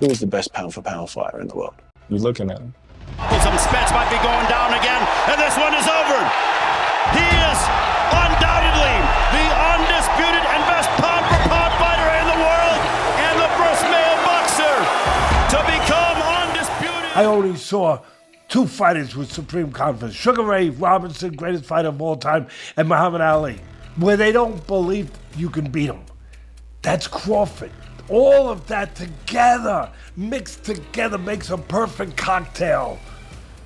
Who is the best pound-for-pound fighter in the world? You're looking at him. Some Spence might be going down again, and this one is over. He is undoubtedly the undisputed and best pound-for-pound fighter in the world, and the first male boxer to become undisputed. I only saw two fighters with supreme confidence: Sugar Ray Robinson, greatest fighter of all time, and Muhammad Ali, where they don't believe you can beat them. That's Crawford. All of that together, mixed together, makes a perfect cocktail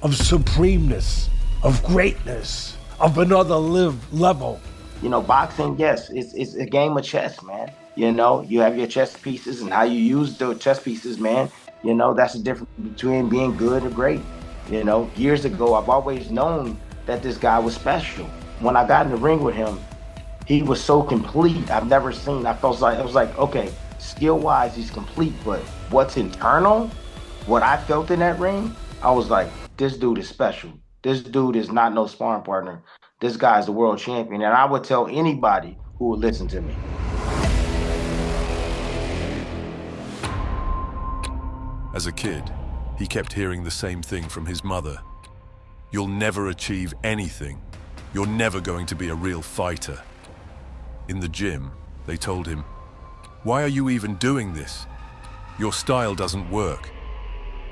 of supremeness, of greatness, of another level. You know, boxing, yes, it's a game of chess, man. You know, you have your chess pieces, and how you use the chess pieces, man. You know, that's the difference between being good or great. You know, years ago, I've always known that this guy was special. When I got in the ring with him, he was so complete. I've never seen, it was like, okay, skill-wise, he's complete, but what's internal, what I felt in that ring, I was like, this dude is special. This dude is not no sparring partner. This guy's the world champion, and I would tell anybody who would listen to me. As a kid, he kept hearing the same thing from his mother. You'll never achieve anything. You're never going to be a real fighter. In the gym, they told him, "Why are you even doing this? Your style doesn't work."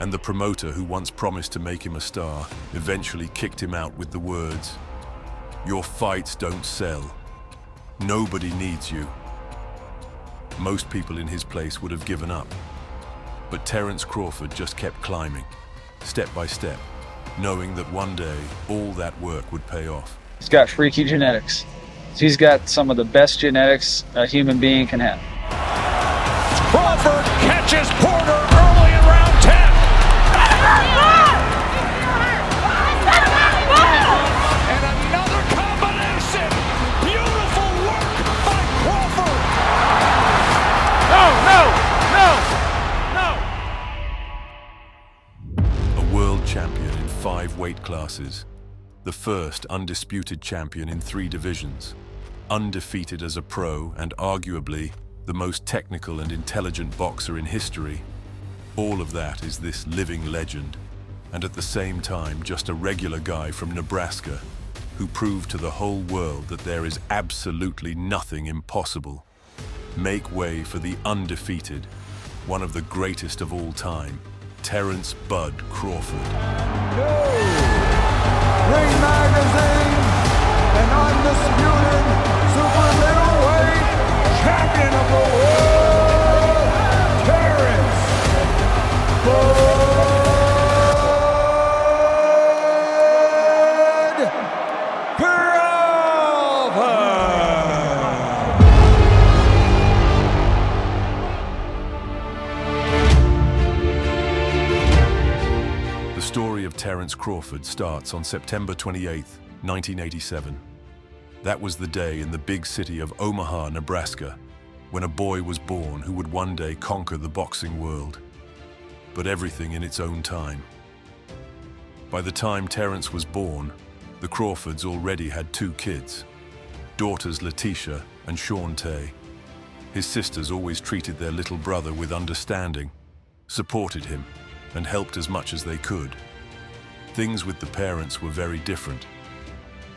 And the promoter, who once promised to make him a star, eventually kicked him out with the words, "Your fights don't sell. Nobody needs you." Most people in his place would have given up. But Terence Crawford just kept climbing, step by step, knowing that one day all that work would pay off. He's got freaky genetics. He's got some of the best genetics a human being can have. Crawford catches Porter early in round 10. And another combination. Beautiful work by Crawford. No. A world champion in 5 weight classes. The first undisputed champion in 3 divisions. Undefeated as a pro and arguably the most technical and intelligent boxer in history. All of that is this living legend, and at the same time just a regular guy from Nebraska who proved to the whole world that there is absolutely nothing impossible. Make way for the undefeated, one of the greatest of all time, Terence "Bud" Crawford. Ring Magazine, an undisputed super middleweight champion of the world, Terence "Bud" Crawford. The story of Terence Crawford starts on September 28, 1987. That was the day in the big city of Omaha, Nebraska, when a boy was born who would one day conquer the boxing world. But everything in its own time. By the time Terence was born, the Crawfords already had 2 kids, daughters Letitia and Shawntae. His sisters always treated their little brother with understanding, supported him, and helped as much as they could. Things with the parents were very different.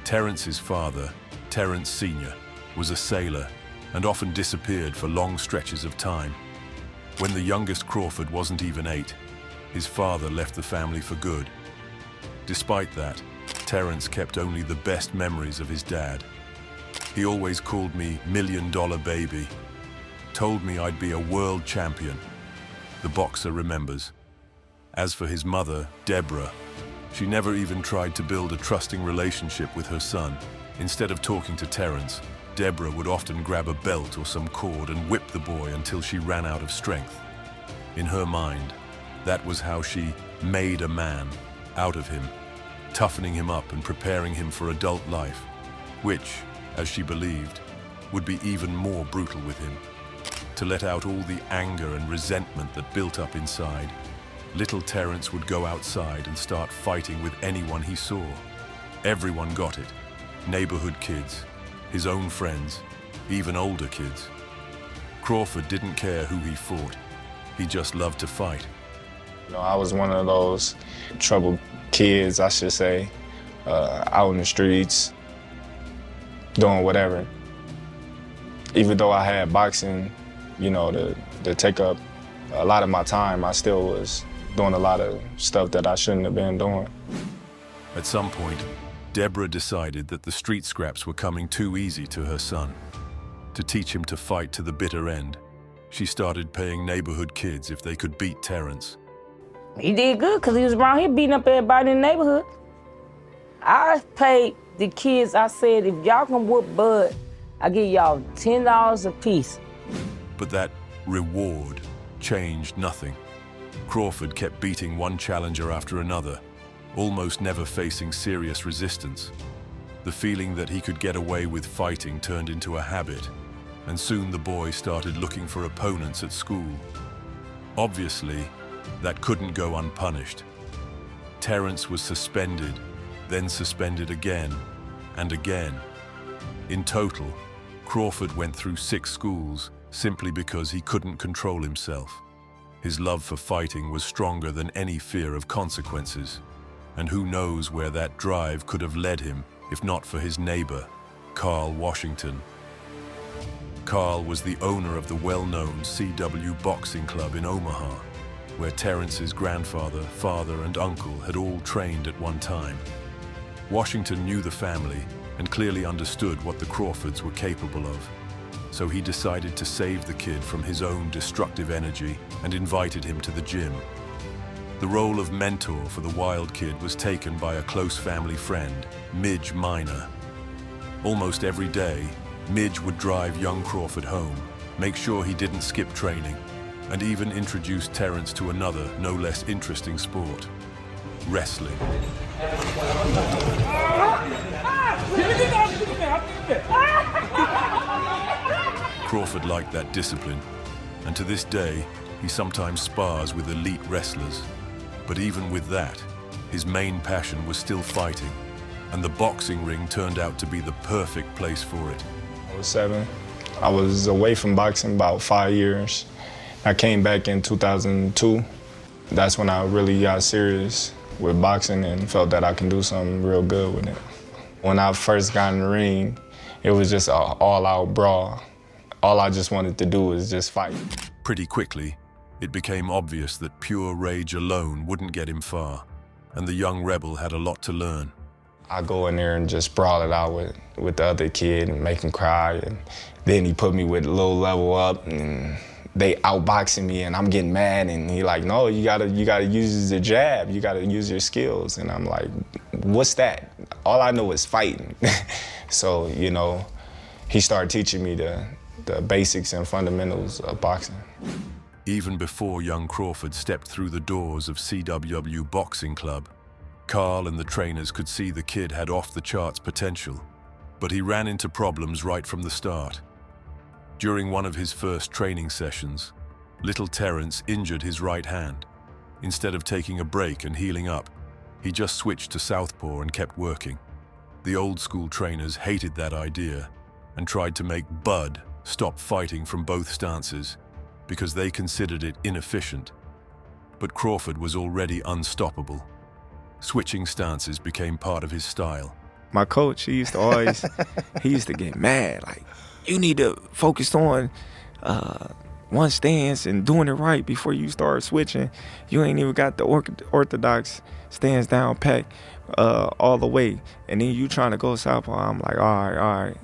Terence's father, Terence Sr., was a sailor and often disappeared for long stretches of time. When the youngest Crawford wasn't even 8, his father left the family for good. Despite that, Terence kept only the best memories of his dad. He always called me $1 Million Baby, told me I'd be a world champion. The boxer remembers. As for his mother, Deborah, she never even tried to build a trusting relationship with her son. Instead of talking to Terence, Deborah would often grab a belt or some cord and whip the boy until she ran out of strength. In her mind, that was how she made a man out of him, toughening him up and preparing him for adult life, which, as she believed, would be even more brutal with him. To let out all the anger and resentment that built up inside, little Terence would go outside and start fighting with anyone he saw. Everyone got it. Neighborhood kids, his own friends, even older kids. Crawford didn't care who he fought. He just loved to fight. I was one of those troubled kids, I should say, out in the streets, doing whatever. Even though I had boxing, to take up a lot of my time, I still was doing a lot of stuff that I shouldn't have been doing. At some point, Deborah decided that the street scraps were coming too easy to her son. To teach him to fight to the bitter end, she started paying neighborhood kids if they could beat Terence. He did good because he was around here beating up everybody in the neighborhood. I paid the kids, I said, if y'all can whoop Bud, I give y'all $10 a piece. But that reward changed nothing. Crawford kept beating one challenger after another, almost never facing serious resistance. The feeling that he could get away with fighting turned into a habit, and soon the boy started looking for opponents at school. Obviously, that couldn't go unpunished. Terence was suspended, then suspended again and again. In total, Crawford went through 6 schools simply because he couldn't control himself. His love for fighting was stronger than any fear of consequences, and who knows where that drive could have led him if not for his neighbor, Carl Washington. Carl was the owner of the well-known CW Boxing Club in Omaha, where Terence's grandfather, father, and uncle had all trained at one time. Washington knew the family and clearly understood what the Crawfords were capable of, so he decided to save the kid from his own destructive energy and invited him to the gym. The role of mentor for the wild kid was taken by a close family friend, Midge Minor. Almost every day, Midge would drive young Crawford home, make sure he didn't skip training, and even introduce Terence to another, no less interesting sport, wrestling. Crawford liked that discipline, and to this day, he sometimes spars with elite wrestlers. But even with that, his main passion was still fighting, and the boxing ring turned out to be the perfect place for it. I was 7. I was away from boxing about 5 years. I came back in 2002. That's when I really got serious with boxing and felt that I can do something real good with it. When I first got in the ring, it was just an all-out brawl. All I just wanted to do was just fight. Pretty quickly, it became obvious that pure rage alone wouldn't get him far, and the young rebel had a lot to learn. I go in there and just brawl it out with the other kid and make him cry, and then he put me with low level up, and they outboxing me, and I'm getting mad, and he like, no, you gotta use the jab, you gotta use your skills, and I'm like, what's that? All I know is fighting. So, he started teaching me the basics and fundamentals of boxing. Even before young Crawford stepped through the doors of CWW Boxing Club, Carl and the trainers could see the kid had off-the-charts potential, but he ran into problems right from the start. During one of his first training sessions, little Terence injured his right hand. Instead of taking a break and healing up, he just switched to southpaw and kept working. The old-school trainers hated that idea and tried to make Bud stop fighting from both stances because they considered it inefficient. But Crawford was already unstoppable. Switching stances became part of his style. My coach, he used to get mad, like, you need to focus on one stance and doing it right before you start switching. You ain't even got the orthodox stance down packed all the way. And then you trying to go southpaw. I'm like, all right.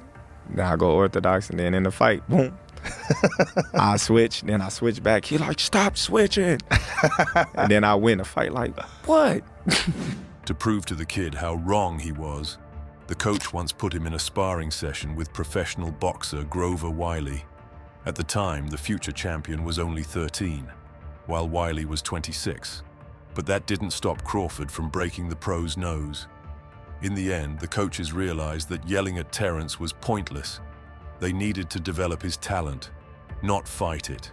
Then I go orthodox, and then in the fight, boom. I switch, then I switch back. He like, stop switching. And then I win the fight like, what? To prove to the kid how wrong he was, the coach once put him in a sparring session with professional boxer Grover Wiley. At the time, the future champion was only 13, while Wiley was 26. But that didn't stop Crawford from breaking the pro's nose. In the end, the coaches realized that yelling at Terence was pointless. They needed to develop his talent, not fight it.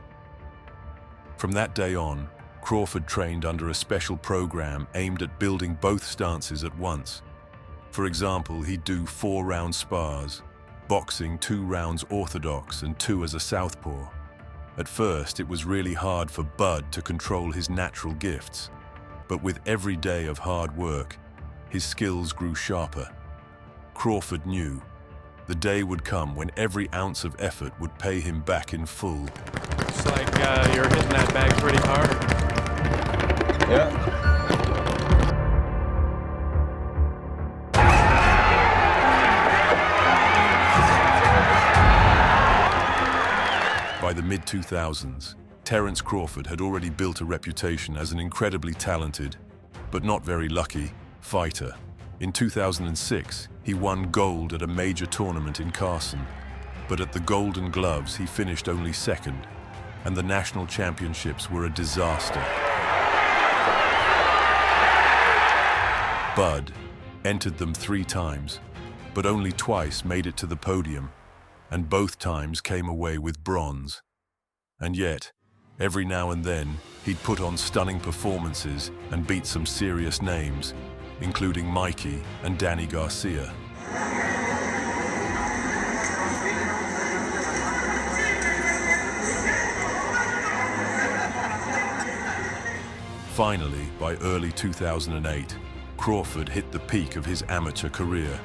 From that day on, Crawford trained under a special program aimed at building both stances at once. For example, he'd do 4-round spars, boxing 2 rounds orthodox and 2 as a southpaw. At first, it was really hard for Bud to control his natural gifts. But with every day of hard work, his skills grew sharper. Crawford knew the day would come when every ounce of effort would pay him back in full. Looks like you're hitting that bag pretty hard. Yeah. By the mid-2000s, Terence Crawford had already built a reputation as an incredibly talented, but not very lucky, fighter. In 2006, he won gold at a major tournament in Carson, but at the Golden Gloves he finished only second, and the national championships were a disaster. Bud entered them 3 times, but only twice made it to the podium, and both times came away with bronze. And yet, every now and then, he'd put on stunning performances and beat some serious names, including Mikey and Danny Garcia. Finally, by early 2008, Crawford hit the peak of his amateur career.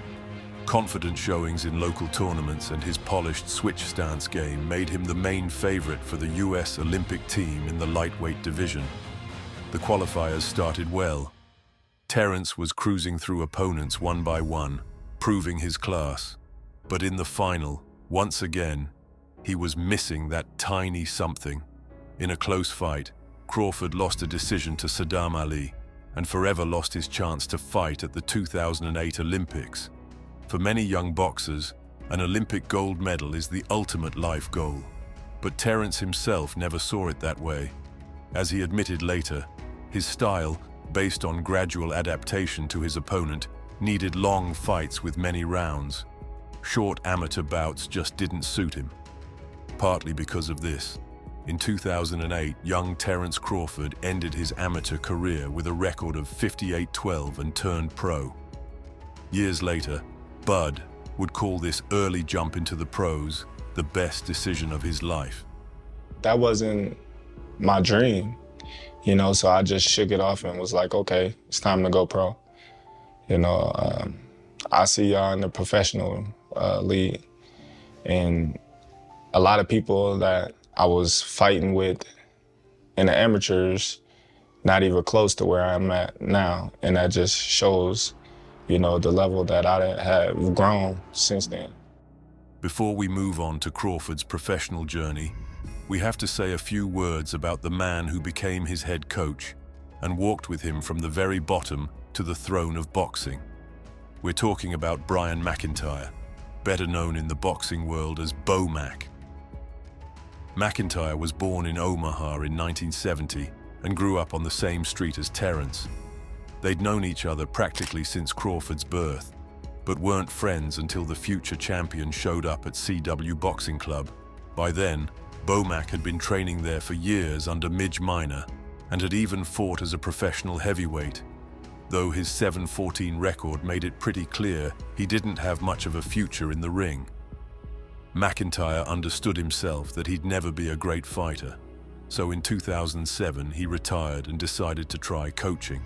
Confident showings in local tournaments and his polished switch stance game made him the main favorite for the US Olympic team in the lightweight division. The qualifiers started well. Terence was cruising through opponents one by one, proving his class. But in the final, once again, he was missing that tiny something. In a close fight, Crawford lost a decision to Saddam Ali and forever lost his chance to fight at the 2008 Olympics. For many young boxers, an Olympic gold medal is the ultimate life goal. But Terence himself never saw it that way. As he admitted later, his style, based on gradual adaptation to his opponent, needed long fights with many rounds. Short amateur bouts just didn't suit him. Partly because of this, in 2008, young Terence Crawford ended his amateur career with a record of 58-12 and turned pro. Years later, Bud would call this early jump into the pros the best decision of his life. That wasn't my dream, you know, so I just shook it off and was like, okay, it's time to go pro. You know, I see y'all in the professional league, and a lot of people that I was fighting with in the amateurs, not even close to where I'm at now, and that just shows, you know, the level that I have grown since then. Before we move on to Crawford's professional journey, we have to say a few words about the man who became his head coach and walked with him from the very bottom to the throne of boxing. We're talking about Brian McIntyre, better known in the boxing world as Bomac. McIntyre was born in Omaha in 1970 and grew up on the same street as Terence. They'd known each other practically since Crawford's birth, but weren't friends until the future champion showed up at CW Boxing Club. By then, Bomac had been training there for years under Midge Minor and had even fought as a professional heavyweight, though his 7-14 record made it pretty clear he didn't have much of a future in the ring. McIntyre understood himself that he'd never be a great fighter, so in 2007 he retired and decided to try coaching.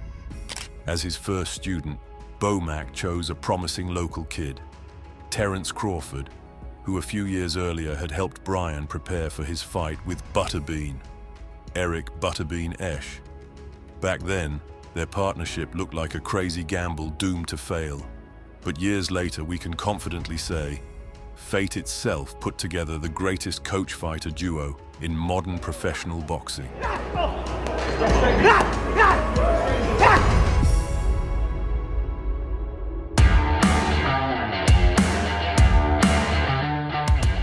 As his first student, Bomac chose a promising local kid, Terence Crawford, who a few years earlier had helped Brian prepare for his fight with Butterbean, Eric Butterbean Esch. Back then, their partnership looked like a crazy gamble doomed to fail. But years later, we can confidently say, fate itself put together the greatest coach-fighter duo in modern professional boxing.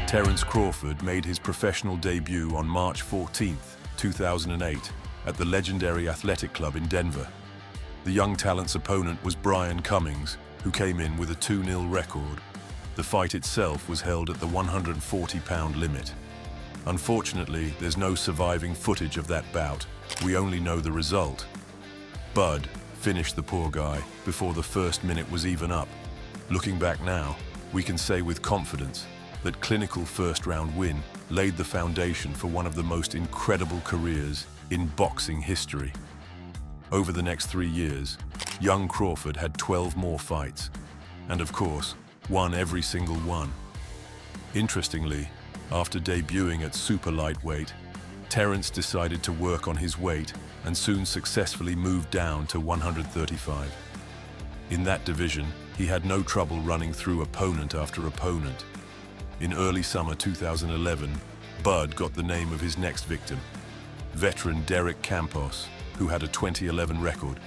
Terence Crawford made his professional debut on March 14, 2008, at the legendary Athletic Club in Denver. The young talent's opponent was Brian Cummings, who came in with a 2-0 record. The fight itself was held at the 140-pound limit. Unfortunately, there's no surviving footage of that bout. We only know the result. Bud finished the poor guy before the first minute was even up. Looking back now, we can say with confidence, That clinical first-round win laid the foundation for one of the most incredible careers in boxing history. Over the next 3 years, young Crawford had 12 more fights, and of course, won every single one. Interestingly, after debuting at super lightweight, Terence decided to work on his weight and soon successfully moved down to 135. In that division, he had no trouble running through opponent after opponent. In early summer 2011, Bud got the name of his next victim, veteran Derek Campos, who had a 2011 record.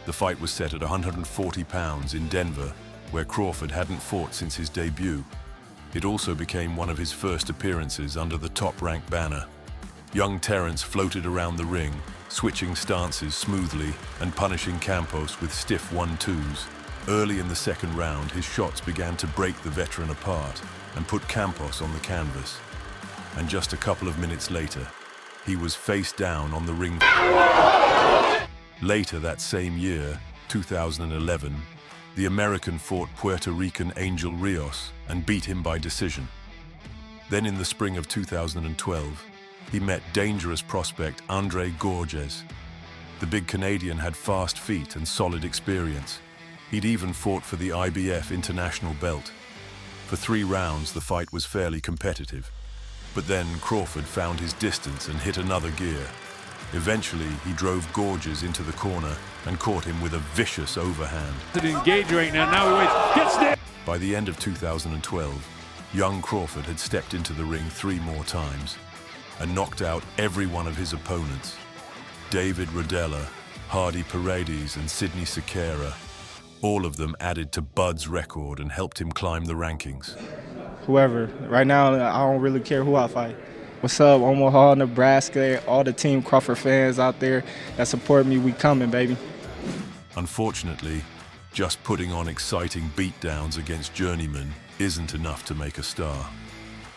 The fight was set at 140 pounds in Denver, where Crawford hadn't fought since his debut. It also became one of his first appearances under the top-ranked banner. Young Terence floated around the ring, switching stances smoothly and punishing Campos with stiff 1-2s. Early in the second round, his shots began to break the veteran apart and put Campos on the canvas. And just a couple of minutes later, he was face down on the ring. Later that same year, 2011, the American fought Puerto Rican Angel Rios and beat him by decision. Then in the spring of 2012, he met dangerous prospect Andre Gorges. The big Canadian had fast feet and solid experience. He'd even fought for the IBF international belt. For 3 rounds, the fight was fairly competitive. But then Crawford found his distance and hit another gear. Eventually, he drove Gorges into the corner and caught him with a vicious overhand. Engage right now. Now he waits. Gets there. By the end of 2012, young Crawford had stepped into the ring 3 more times and knocked out every one of his opponents. David Rodella, Hardy Paredes, and Sidney Sequeira. All of them added to Bud's record and helped him climb the rankings. Whoever. Right now, I don't really care who I fight. What's up, Omaha, Nebraska, all the Team Crawford fans out there that support me, we coming, baby. Unfortunately, just putting on exciting beatdowns against journeymen isn't enough to make a star.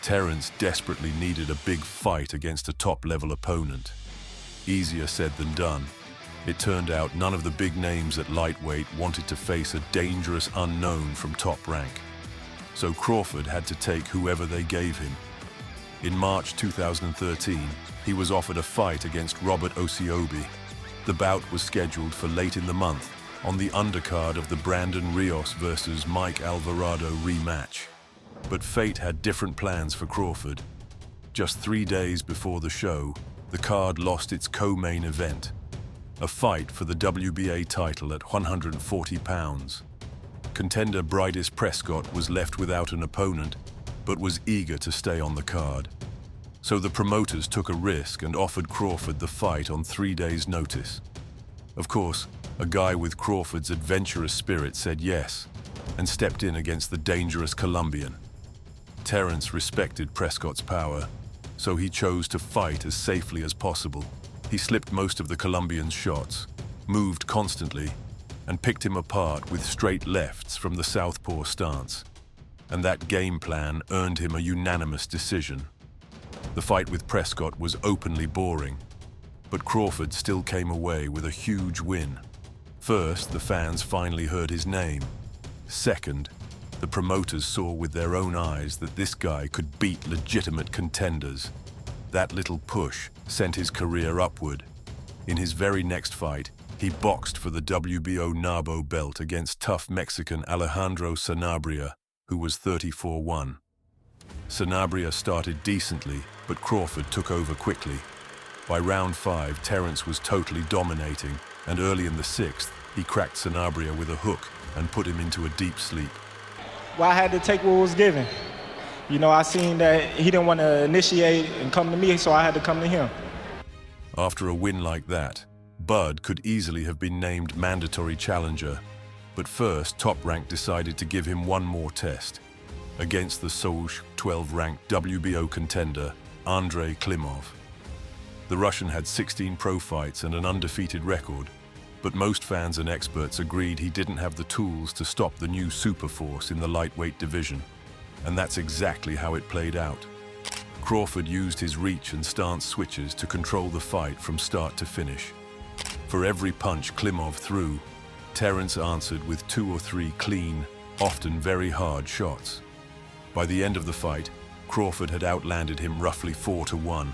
Terence desperately needed a big fight against a top-level opponent. Easier said than done. It turned out none of the big names at lightweight wanted to face a dangerous unknown from Top Rank. So Crawford had to take whoever they gave him. In March 2013, he was offered a fight against Robert Osiobi. The bout was scheduled for late in the month on the undercard of the Brandon Rios versus Mike Alvarado rematch. But fate had different plans for Crawford. Just 3 days before the show, the card lost its co-main event, a fight for the WBA title at 140 pounds. Contender Bridis Prescott was left without an opponent, but was eager to stay on the card. So the promoters took a risk and offered Crawford the fight on 3 days' notice. Of course, a guy with Crawford's adventurous spirit said yes, and stepped in against the dangerous Colombian. Terence respected Prescott's power, so he chose to fight as safely as possible. He slipped most of the Colombian's shots, moved constantly, and picked him apart with straight lefts from the southpaw stance. And that game plan earned him a unanimous decision. The fight with Prescott was openly boring, but Crawford still came away with a huge win. First, the fans finally heard his name. Second, the promoters saw with their own eyes that this guy could beat legitimate contenders. That little push sent his career upward. In his very next fight, he boxed for the WBO NABO belt against tough Mexican Alejandro Sanabria, who was 34-1. Sanabria started decently, but Crawford took over quickly. By round 5, Terence was totally dominating, and early in the 6th, he cracked Sanabria with a hook and put him into a deep sleep. Well, I had to take what was given. You know, I seen that he didn't want to initiate and come to me, so I had to come to him. After a win like that, Bud could easily have been named mandatory challenger, but first Top Rank decided to give him one more test against the Soch 12-ranked WBO contender, Andrei Klimov. The Russian had 16 pro fights and an undefeated record, but most fans and experts agreed he didn't have the tools to stop the new superforce in the lightweight division. And that's exactly how it played out. Crawford used his reach and stance switches to control the fight from start to finish. For every punch Klimov threw, Terence answered with 2 or 3 clean, often very hard shots. By the end of the fight, Crawford had outlanded him roughly 4-1.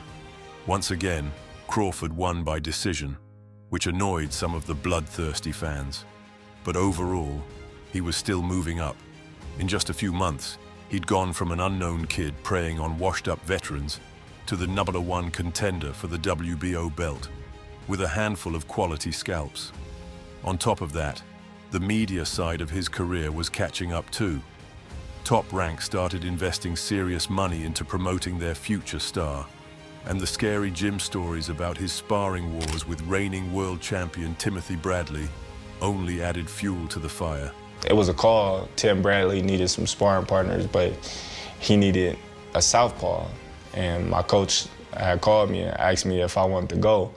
Once again, Crawford won by decision, which annoyed some of the bloodthirsty fans. But overall, he was still moving up. In just a few months, he'd gone from an unknown kid preying on washed-up veterans to the #1 contender for the WBO belt, with a handful of quality scalps. On top of that, the media side of his career was catching up too. Top Rank started investing serious money into promoting their future star, and the scary gym stories about his sparring wars with reigning world champion Timothy Bradley only added fuel to the fire. It was a call. Tim Bradley needed some sparring partners, but he needed a southpaw. And my coach had called me and asked me if I wanted to go.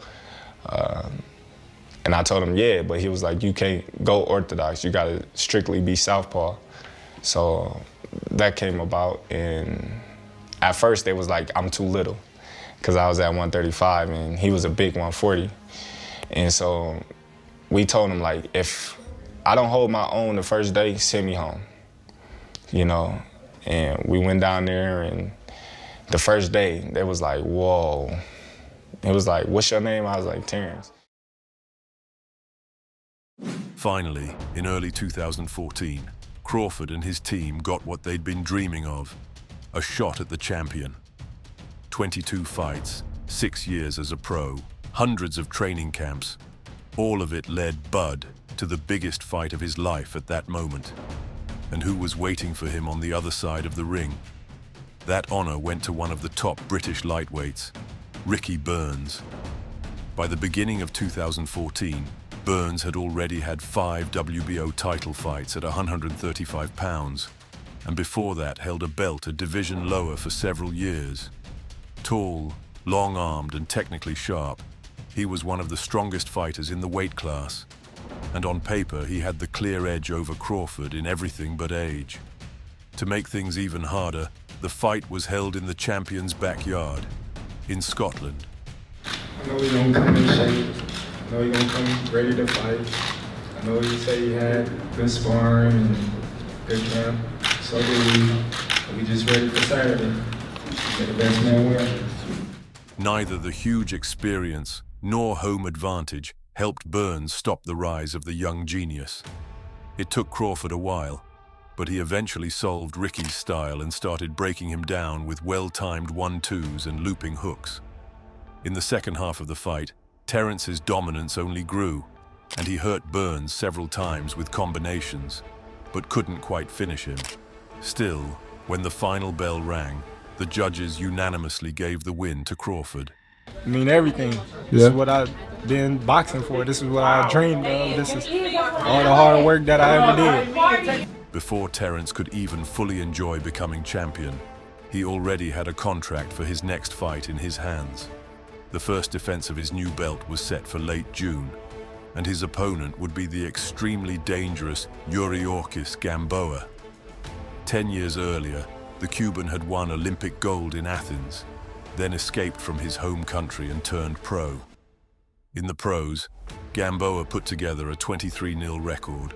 And I told him, yeah, but he was like, you can't go orthodox. You gotta strictly be southpaw. So that came about, and at first they was like, I'm too little, because I was at 135 and he was a big 140. And so we told him, like, if I don't hold my own the first day, send me home, you know? And we went down there, and the first day, they was like, whoa. It was like, what's your name? I was like, Terence. Finally, in early 2014, Crawford and his team got what they'd been dreaming of, a shot at the champion. 22 fights, 6 years as a pro, hundreds of training camps, all of it led Bud to the biggest fight of his life at that moment. And who was waiting for him on the other side of the ring? That honor went to one of the top British lightweights, Ricky Burns. By the beginning of 2014, Burns had already had 5 WBO title fights at 135 pounds, and before that held a belt a division lower for several years. Tall, long-armed, and technically sharp, he was one of the strongest fighters in the weight class, and on paper he had the clear edge over Crawford in everything but age. To make things even harder, the fight was held in the champion's backyard, in Scotland. I know he's gonna come in shape. I know he's gonna come ready to fight. I know he said he had good sparring and good camp. So do we just ready for Saturday. May the best man win. Neither the huge experience nor home advantage helped Burns stop the rise of the young genius. It took Crawford a while, but he eventually solved Ricky's style and started breaking him down with well-timed 1-2s and looping hooks. In the second half of the fight, Terence's dominance only grew, and he hurt Burns several times with combinations, but couldn't quite finish him. Still, when the final bell rang, the judges unanimously gave the win to Crawford. I mean, everything. This is what I've been boxing for. This is what I dreamed of. This is all the hard work that I ever did. Before Terence could even fully enjoy becoming champion, he already had a contract for his next fight in his hands. The first defense of his new belt was set for late June, and his opponent would be the extremely dangerous Yuriorkis Gamboa. 10 years earlier, the Cuban had won Olympic gold in Athens, then escaped from his home country and turned pro. In the pros, Gamboa put together a 23-0 record,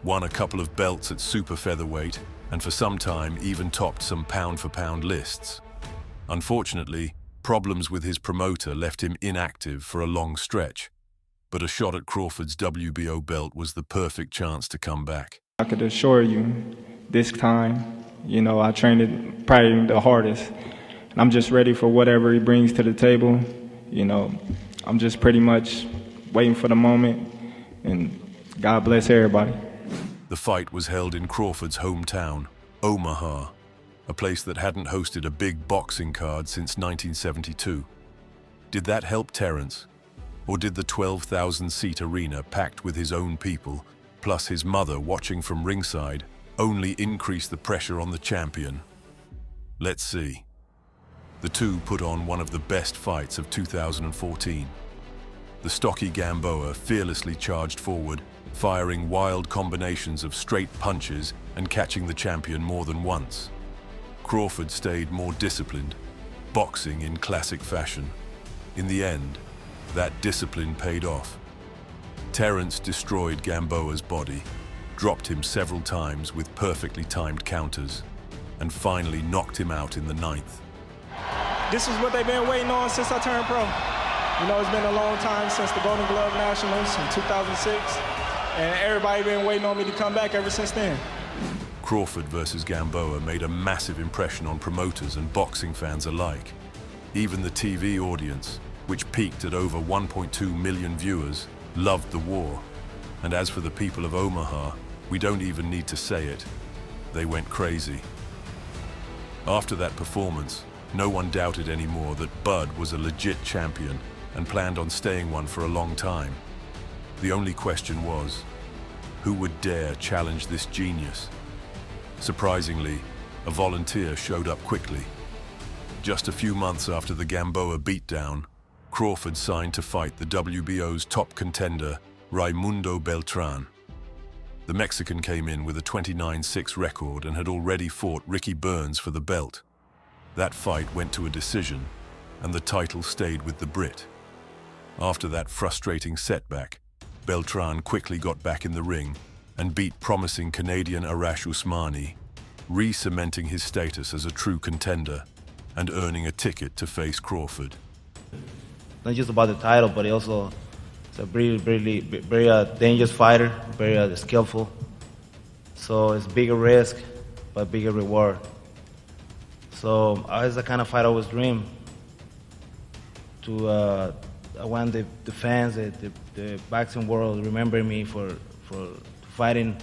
won a couple of belts at super featherweight, and for some time even topped some pound-for-pound lists. Unfortunately, problems with his promoter left him inactive for a long stretch, but a shot at Crawford's WBO belt was the perfect chance to come back. I could assure you, this time, I trained it probably the hardest. And I'm just ready for whatever he brings to the table. I'm just pretty much waiting for the moment, and God bless everybody. The fight was held in Crawford's hometown, Omaha, a place that hadn't hosted a big boxing card since 1972. Did that help Terence? Or did the 12,000-seat arena packed with his own people, plus his mother watching from ringside, only increase the pressure on the champion? Let's see. The two put on one of the best fights of 2014. The stocky Gamboa fearlessly charged forward, firing wild combinations of straight punches and catching the champion more than once. Crawford stayed more disciplined, boxing in classic fashion. In the end, that discipline paid off. Terence destroyed Gamboa's body, dropped him several times with perfectly timed counters. and finally knocked him out in the 9th. This is what they've been waiting on since I turned pro. You know, it's been a long time since the Golden Glove Nationals in 2006, and everybody been waiting on me to come back ever since then. Crawford versus Gamboa made a massive impression on promoters and boxing fans alike. Even the TV audience, which peaked at over 1.2 million viewers, loved the war. And as for the people of Omaha, we don't even need to say it. They went crazy. After that performance, no one doubted anymore that Bud was a legit champion and planned on staying one for a long time. The only question was, who would dare challenge this genius? Surprisingly, a volunteer showed up quickly. Just a few months after the Gamboa beatdown, Crawford signed to fight the WBO's top contender, Raimundo Beltran. The Mexican came in with a 29-6 record and had already fought Ricky Burns for the belt. That fight went to a decision, and the title stayed with the Brit. After that frustrating setback, Beltran quickly got back in the ring and beat promising Canadian Arash Usmani, re-cementing his status as a true contender and earning a ticket to face Crawford. Not just about the title, but also it's a very dangerous fighter, very skillful. So it's bigger risk, but bigger reward. So it's the kind of fight I always dream. I want the fans, the boxing world remembering me for fighting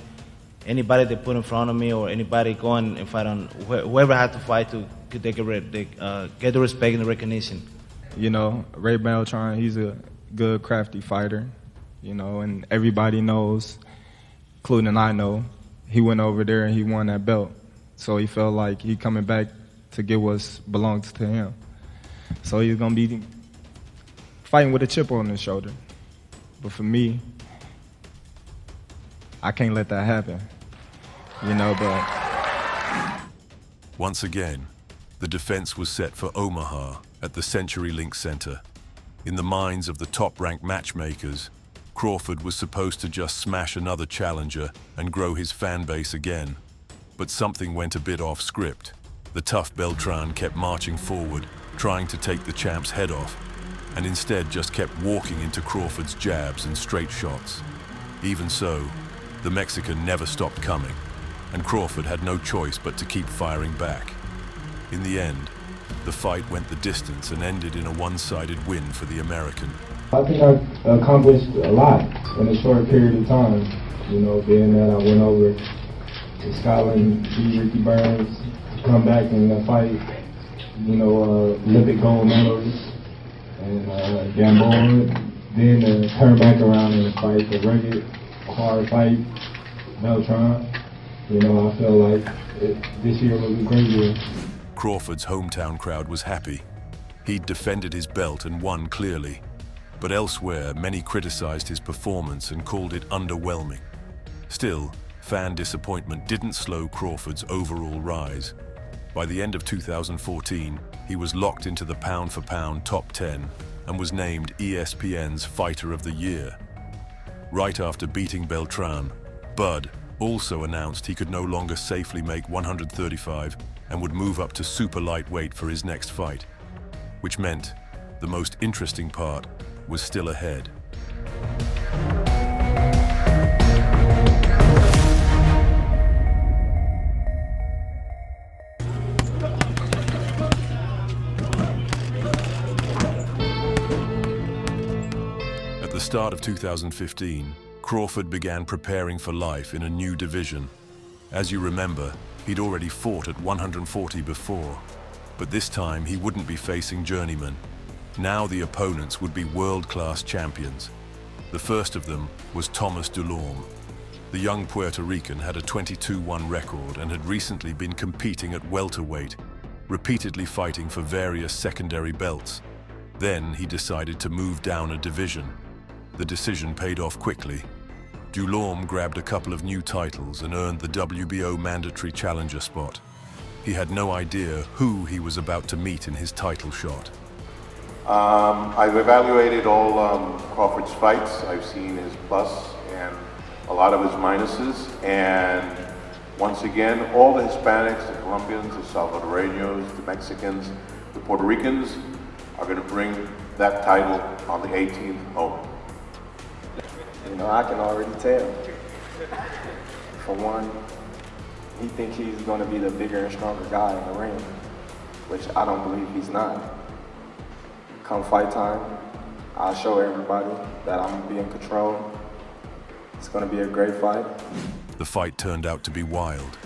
anybody they put in front of me, or anybody going and fight on whoever I had to fight to get the respect and the recognition. You know, Ray Beltran, he's a good, crafty fighter, you know, and everybody knows, including I know, he went over there and he won that belt. So he felt like he coming back to get what belongs to him. So he's going to be fighting with a chip on his shoulder. But for me, I can't let that happen, you know, but... Once again, the defense was set for Omaha at the CenturyLink Center. In the minds of the top-ranked matchmakers, Crawford was supposed to just smash another challenger and grow his fan base again. But something went a bit off script. The tough Beltran kept marching forward, trying to take the champ's head off, and instead just kept walking into Crawford's jabs and straight shots. Even so, the Mexican never stopped coming, and Crawford had no choice but to keep firing back. In the end, the fight went the distance and ended in a one-sided win for the American. I think I accomplished a lot in a short period of time. You know, being that I went over to Scotland, beat Ricky Burns, come back and fight, you know, Olympic gold medalist, and Gamboa, then turn back around and fight the rugged, hard fight, Beltran. You know, I feel like this year was a great year. Crawford's hometown crowd was happy. He'd defended his belt and won clearly. But elsewhere, many criticized his performance and called it underwhelming. Still, fan disappointment didn't slow Crawford's overall rise. By the end of 2014, he was locked into the pound-for-pound top 10 and was named ESPN's Fighter of the Year. Right after beating Beltran, Bud also announced he could no longer safely make 135 and would move up to super lightweight for his next fight, which meant the most interesting part was still ahead. At the start of 2015, Crawford began preparing for life in a new division. As you remember, he'd already fought at 140 before, but this time he wouldn't be facing journeymen. Now the opponents would be world-class champions. The first of them was Thomas Dulorme. The young Puerto Rican had a 22-1 record and had recently been competing at welterweight, repeatedly fighting for various secondary belts. Then he decided to move down a division. The decision paid off quickly. Dulorme grabbed a couple of new titles and earned the WBO mandatory challenger spot. He had no idea who he was about to meet in his title shot. I've evaluated all Crawford's fights. I've seen his plus and a lot of his minuses, and Once again, all the Hispanics, the Colombians, the Salvadoreños, the Mexicans, the Puerto Ricans are going to bring that title on the 18th home. You know, I can already tell. For one, he thinks he's going to be the bigger and stronger guy in the ring, which I don't believe he's not. Come fight time, I'll show everybody that I'm going to be in control. It's going to be a great fight. The fight turned out to be wild.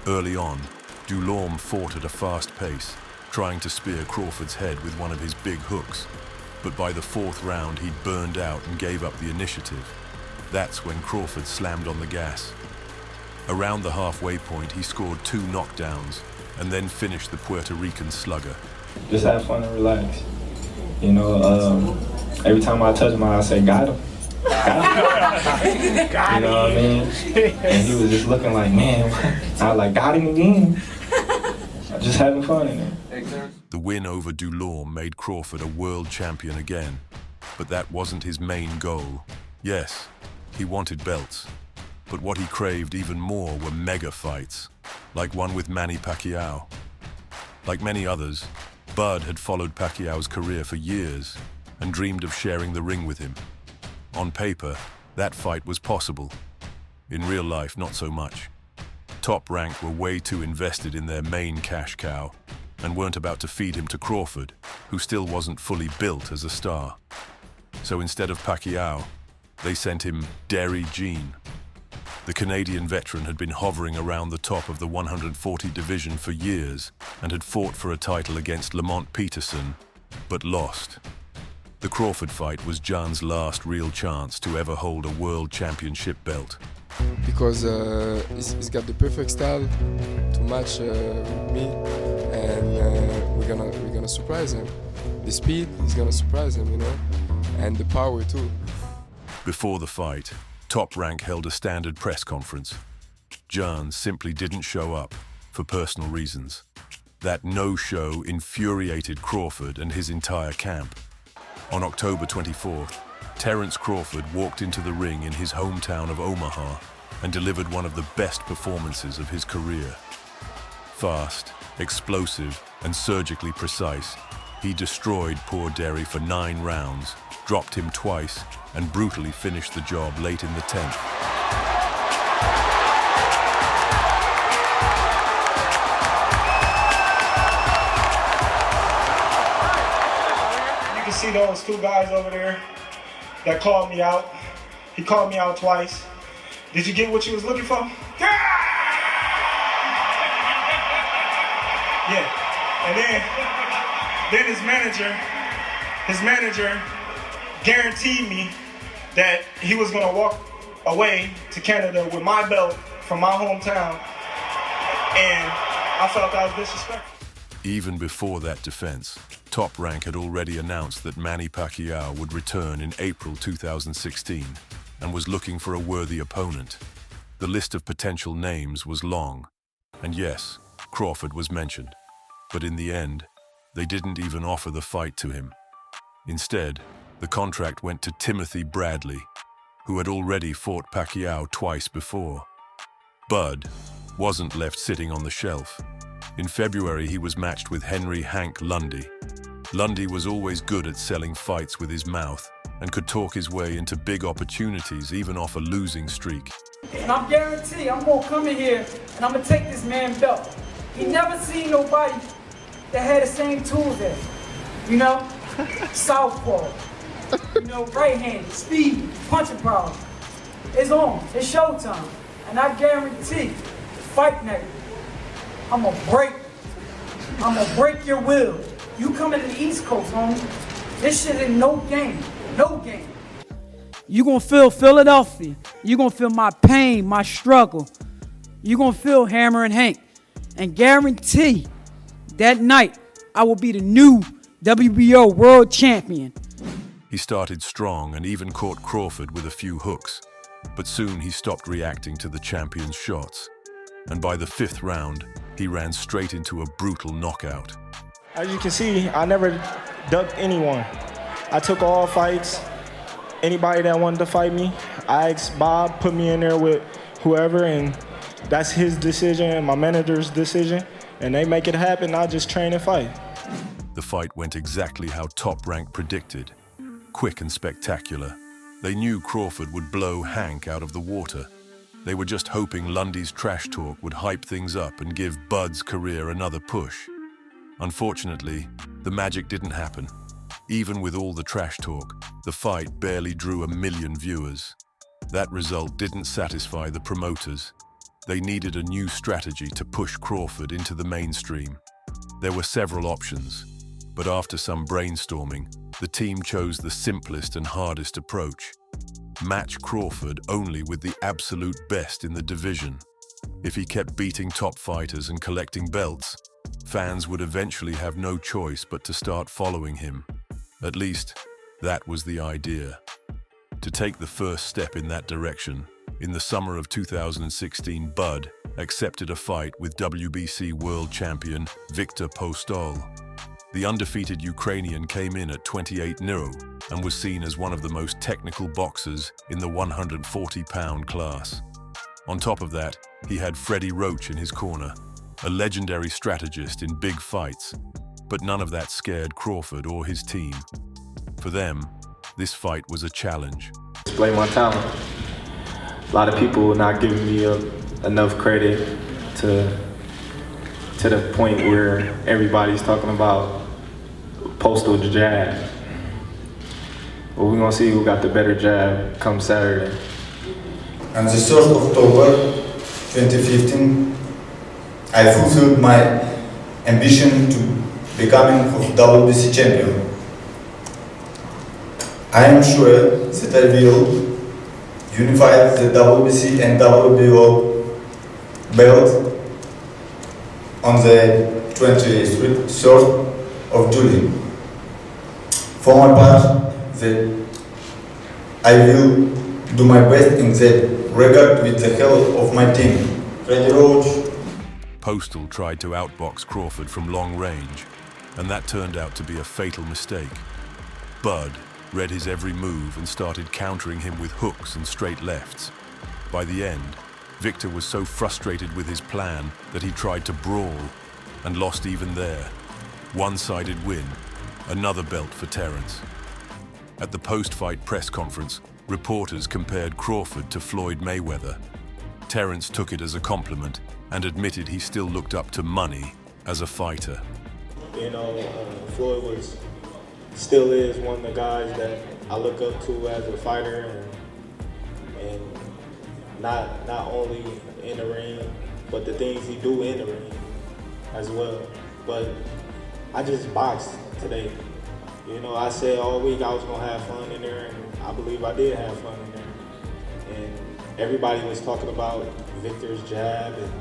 Early on, Dulorme fought at a fast pace, trying to spear Crawford's head with one of his big hooks. But by the fourth round, he'd burned out and gave up the initiative. That's when Crawford slammed on the gas. Around the halfway point, he scored 2 knockdowns and then finished the Puerto Rican slugger. Just have fun and relax. You know, every time I touch him, I say, got him. Got him. You know what I mean? And he was just looking like, man, I was like, got him again. Just having fun in there. The win over Dulorme made Crawford a world champion again, but that wasn't his main goal. Yes, he wanted belts, but what he craved even more were mega fights, like one with Manny Pacquiao. Like many others, Bud had followed Pacquiao's career for years and dreamed of sharing the ring with him. On paper, that fight was possible. In real life, not so much. Top Rank were way too invested in their main cash cow and weren't about to feed him to Crawford, who still wasn't fully built as a star. So instead of Pacquiao, they sent him Derry Jean. The Canadian veteran had been hovering around the top of the 140 division for years and had fought for a title against Lamont Peterson, but lost. The Crawford fight was Jean's last real chance to ever hold a world championship belt. Because he's got the perfect style to match me, and we're gonna surprise him. The speed is gonna surprise him, you know, and the power too. Before the fight, Top Rank held a standard press conference. Jean simply didn't show up for personal reasons. That no-show infuriated Crawford and his entire camp. On October 24th, Terence Crawford walked into the ring in his hometown of Omaha and delivered one of the best performances of his career. Fast, explosive, and surgically precise, he destroyed poor Derry for 9 rounds, dropped him twice, and brutally finished the job late in the 10th. You can see those 2 guys over there that called me out. He called me out twice. Did you get what you was looking for? Yeah! And then his manager guaranteed me that he was gonna walk away to Canada with my belt from my hometown, and I felt that was disrespectful. Even before that defense, Top Rank had already announced that Manny Pacquiao would return in April 2016 and was looking for a worthy opponent. The list of potential names was long, and yes, Crawford was mentioned. But in the end, they didn't even offer the fight to him. Instead, the contract went to Timothy Bradley, who had already fought Pacquiao twice before. Bud wasn't left sitting on the shelf. In February, he was matched with Henry Hank Lundy. Lundy was always good at selling fights with his mouth and could talk his way into big opportunities even off a losing streak. And I'm guaranteed I'm gonna come in here and I'm gonna take this man's belt. He never seen nobody that had the same tools as him. You know? Southpaw. You know, right-handed, speed, punching power. It's on. It's showtime. And I guarantee, fight night, I'm gonna break your will. You coming to the East Coast, homie. This shit ain't no game. No game. You gonna feel Philadelphia. You gonna feel my pain, my struggle. You gonna feel Hammer and Hank. And guarantee that night I will be the new WBO world champion. He started strong and even caught Crawford with a few hooks, but soon he stopped reacting to the champion's shots. And by the 5th round, he ran straight into a brutal knockout. As you can see, I never ducked anyone. I took all fights. Anybody that wanted to fight me, I asked Bob, put me in there with whoever, and that's his decision, my manager's decision, and they make it happen, I just train and fight. The fight went exactly how Top Rank predicted. Quick and spectacular. They knew Crawford would blow Hank out of the water. They were just hoping Lundy's trash talk would hype things up and give Bud's career another push. Unfortunately, the magic didn't happen. Even with all the trash talk, the fight barely drew 1 million viewers. That result didn't satisfy the promoters. They needed a new strategy to push Crawford into the mainstream. There were several options, but after some brainstorming, the team chose the simplest and hardest approach. Match Crawford only with the absolute best in the division. If he kept beating top fighters and collecting belts, fans would eventually have no choice but to start following him. At least, that was the idea. To take the first step in that direction, in the summer of 2016, Bud accepted a fight with WBC world champion Viktor Postol. The undefeated Ukrainian came in at 28-0 and was seen as one of the most technical boxers in the 140-pound class. On top of that, he had Freddie Roach in his corner, a legendary strategist in big fights, but none of that scared Crawford or his team. For them, this fight was a challenge. Display my talent. A lot of people not giving me enough credit to the point where everybody's talking about postal jab. But we're gonna see who got the better jab come Saturday. On the 3rd of October 2015, I fulfilled my ambition to becoming WBC champion. I am sure that I will unify the WBC and WBO belt on the 23rd of July. For my part, I will do my best in that regard with the help of my team. Freddie Roach. Postal tried to outbox Crawford from long range, and that turned out to be a fatal mistake. Bud read his every move and started countering him with hooks and straight lefts. By the end, Viktor was so frustrated with his plan that he tried to brawl and lost even there. One-sided win, another belt for Terence. At the post-fight press conference, reporters compared Crawford to Floyd Mayweather. Terence took it as a compliment and admitted he still looked up to money as a fighter. You know, Floyd still is one of the guys that I look up to as a fighter, and not only in the ring, but the things he do in the ring as well. But I just boxed today. You know, I said all week I was gonna have fun in there, and I believe I did have fun in there. And everybody was talking about Viktor's jab and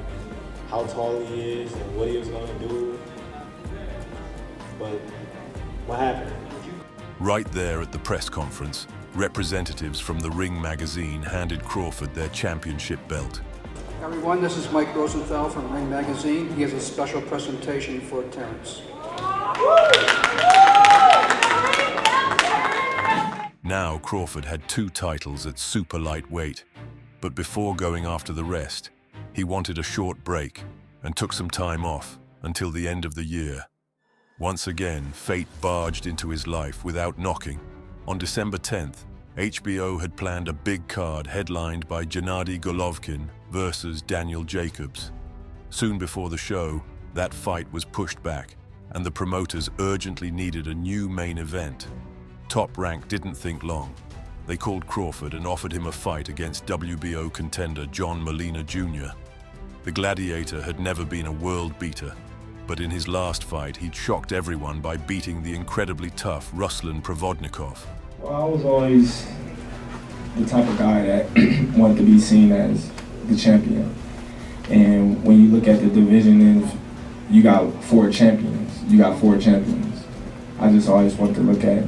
how tall he is and what he was gonna do. But what happened? Right there at the press conference, representatives from the Ring magazine handed Crawford their championship belt. Everyone, this is Mike Rosenthal from Ring magazine. He has a special presentation for Terence. Now Crawford had 2 titles at super lightweight, but before going after the rest, he wanted a short break and took some time off until the end of the year. Once again, fate barged into his life without knocking. On December 10th, HBO had planned a big card headlined by Gennady Golovkin versus Daniel Jacobs. Soon before the show, that fight was pushed back, and the promoters urgently needed a new main event. Top Rank didn't think long. They called Crawford and offered him a fight against WBO contender John Molina Jr. The Gladiator had never been a world beater, but in his last fight, he'd shocked everyone by beating the incredibly tough Ruslan Provodnikov. Well, I was always the type of guy that wanted to be seen as the champion. And when you look at the division, you got 4 champions. I just always wanted to look at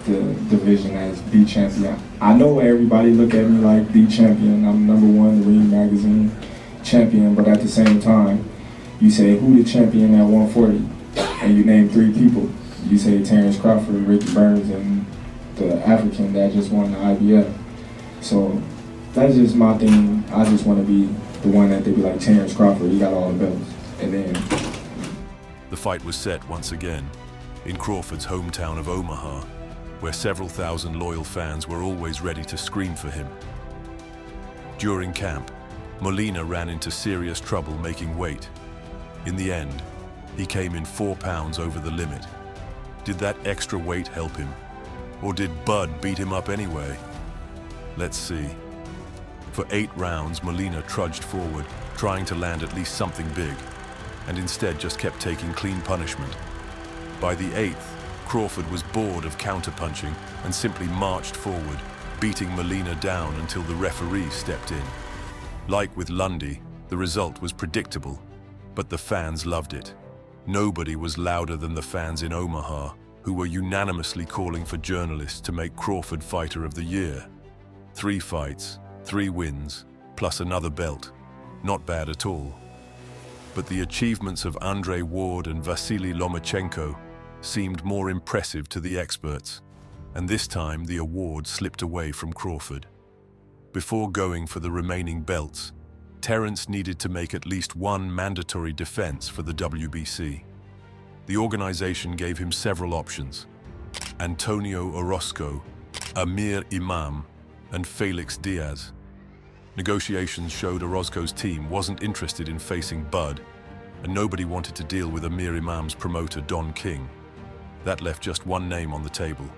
the division as the champion. I know everybody look at me like the champion. I'm #1 the Ring magazine champion, but at the same time, you say, who the champion at 140? And you name 3 people. You say Terence Crawford, Ricky Burns, and the African that just won the IBF. So that's just my thing. I just want to be the one that they be like, Terence Crawford, he got all the belts. And then The fight was set once again in Crawford's hometown of Omaha, where several thousand loyal fans were always ready to scream for him. During camp, Molina ran into serious trouble making weight. In the end, he came in 4 pounds over the limit. Did that extra weight help him? Or did Bud beat him up anyway? Let's see. For 8 rounds, Molina trudged forward, trying to land at least something big, and instead just kept taking clean punishment. By the 8th, Crawford was bored of counterpunching and simply marched forward, beating Molina down until the referee stepped in. Like with Lundy, the result was predictable, but the fans loved it. Nobody was louder than the fans in Omaha, who were unanimously calling for journalists to make Crawford Fighter of the Year. 3 fights, 3 wins, plus another belt. Not bad at all. But the achievements of Andre Ward and Vasily Lomachenko seemed more impressive to the experts, and this time the award slipped away from Crawford. Before going for the remaining belts, Terence needed to make at least one mandatory defense for the WBC. The organization gave him several options: Antonio Orozco, Amir Imam, and Felix Diaz. Negotiations showed Orozco's team wasn't interested in facing Bud, and nobody wanted to deal with Amir Imam's promoter Don King. That left just one name on the table.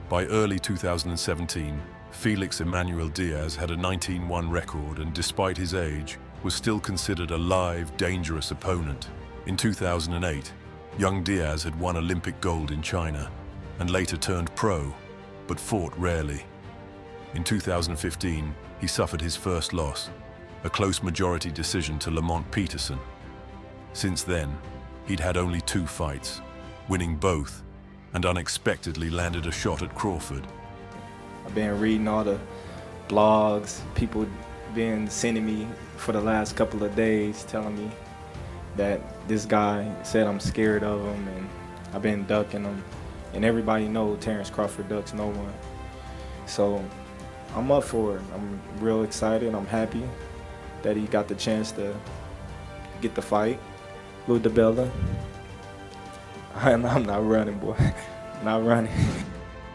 By early 2017, Felix Emmanuel Diaz had a 19-1 record and, despite his age, was still considered a live, dangerous opponent. In 2008, young Diaz had won Olympic gold in China and later turned pro, but fought rarely. In 2015, he suffered his first loss, a close majority decision to Lamont Peterson. Since then, he'd had only 2 fights, winning both, and unexpectedly landed a shot at Crawford. I've been reading all the blogs, people been sending me for the last couple of days telling me that this guy said I'm scared of him, and I've been ducking him. And everybody knows Terence Crawford ducks no one. So I'm up for it. I'm real excited. I'm happy that he got the chance to get the fight with the Bella. I'm not running, boy. Not running.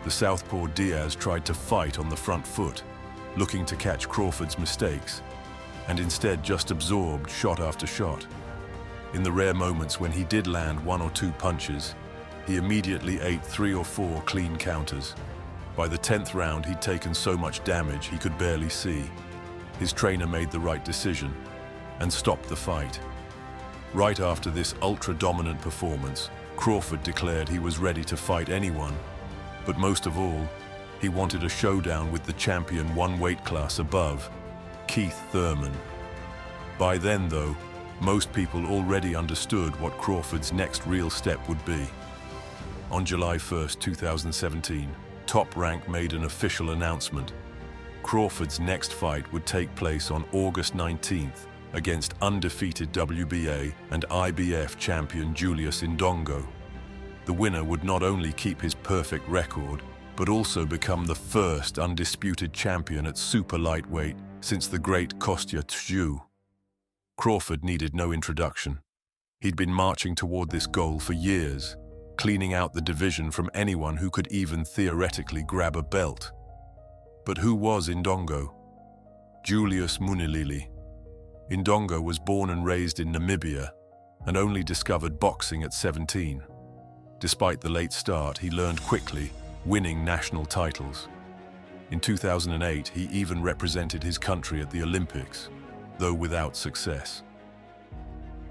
The southpaw Diaz tried to fight on the front foot, looking to catch Crawford's mistakes, and instead just absorbed shot after shot. In the rare moments when he did land 1 or 2 punches, he immediately ate 3 or 4 clean counters. By the 10th round, he'd taken so much damage he could barely see. His trainer made the right decision and stopped the fight. Right after this ultra-dominant performance, Crawford declared he was ready to fight anyone, but most of all, he wanted a showdown with the champion 1 weight class above, Keith Thurman. By then, though, most people already understood what Crawford's next real step would be. On July 1st, 2017, Top Rank made an official announcement. Crawford's next fight would take place on August 19th against undefeated WBA and IBF champion Julius Indongo. The winner would not only keep his perfect record, but also become the first undisputed champion at super lightweight since the great Kostya Tszyu. Crawford needed no introduction. He'd been marching toward this goal for years, cleaning out the division from anyone who could even theoretically grab a belt. But who was Indongo? Julius Munilili. Indongo was born and raised in Namibia and only discovered boxing at 17. Despite the late start, he learned quickly, winning national titles. In 2008, he even represented his country at the Olympics, though without success.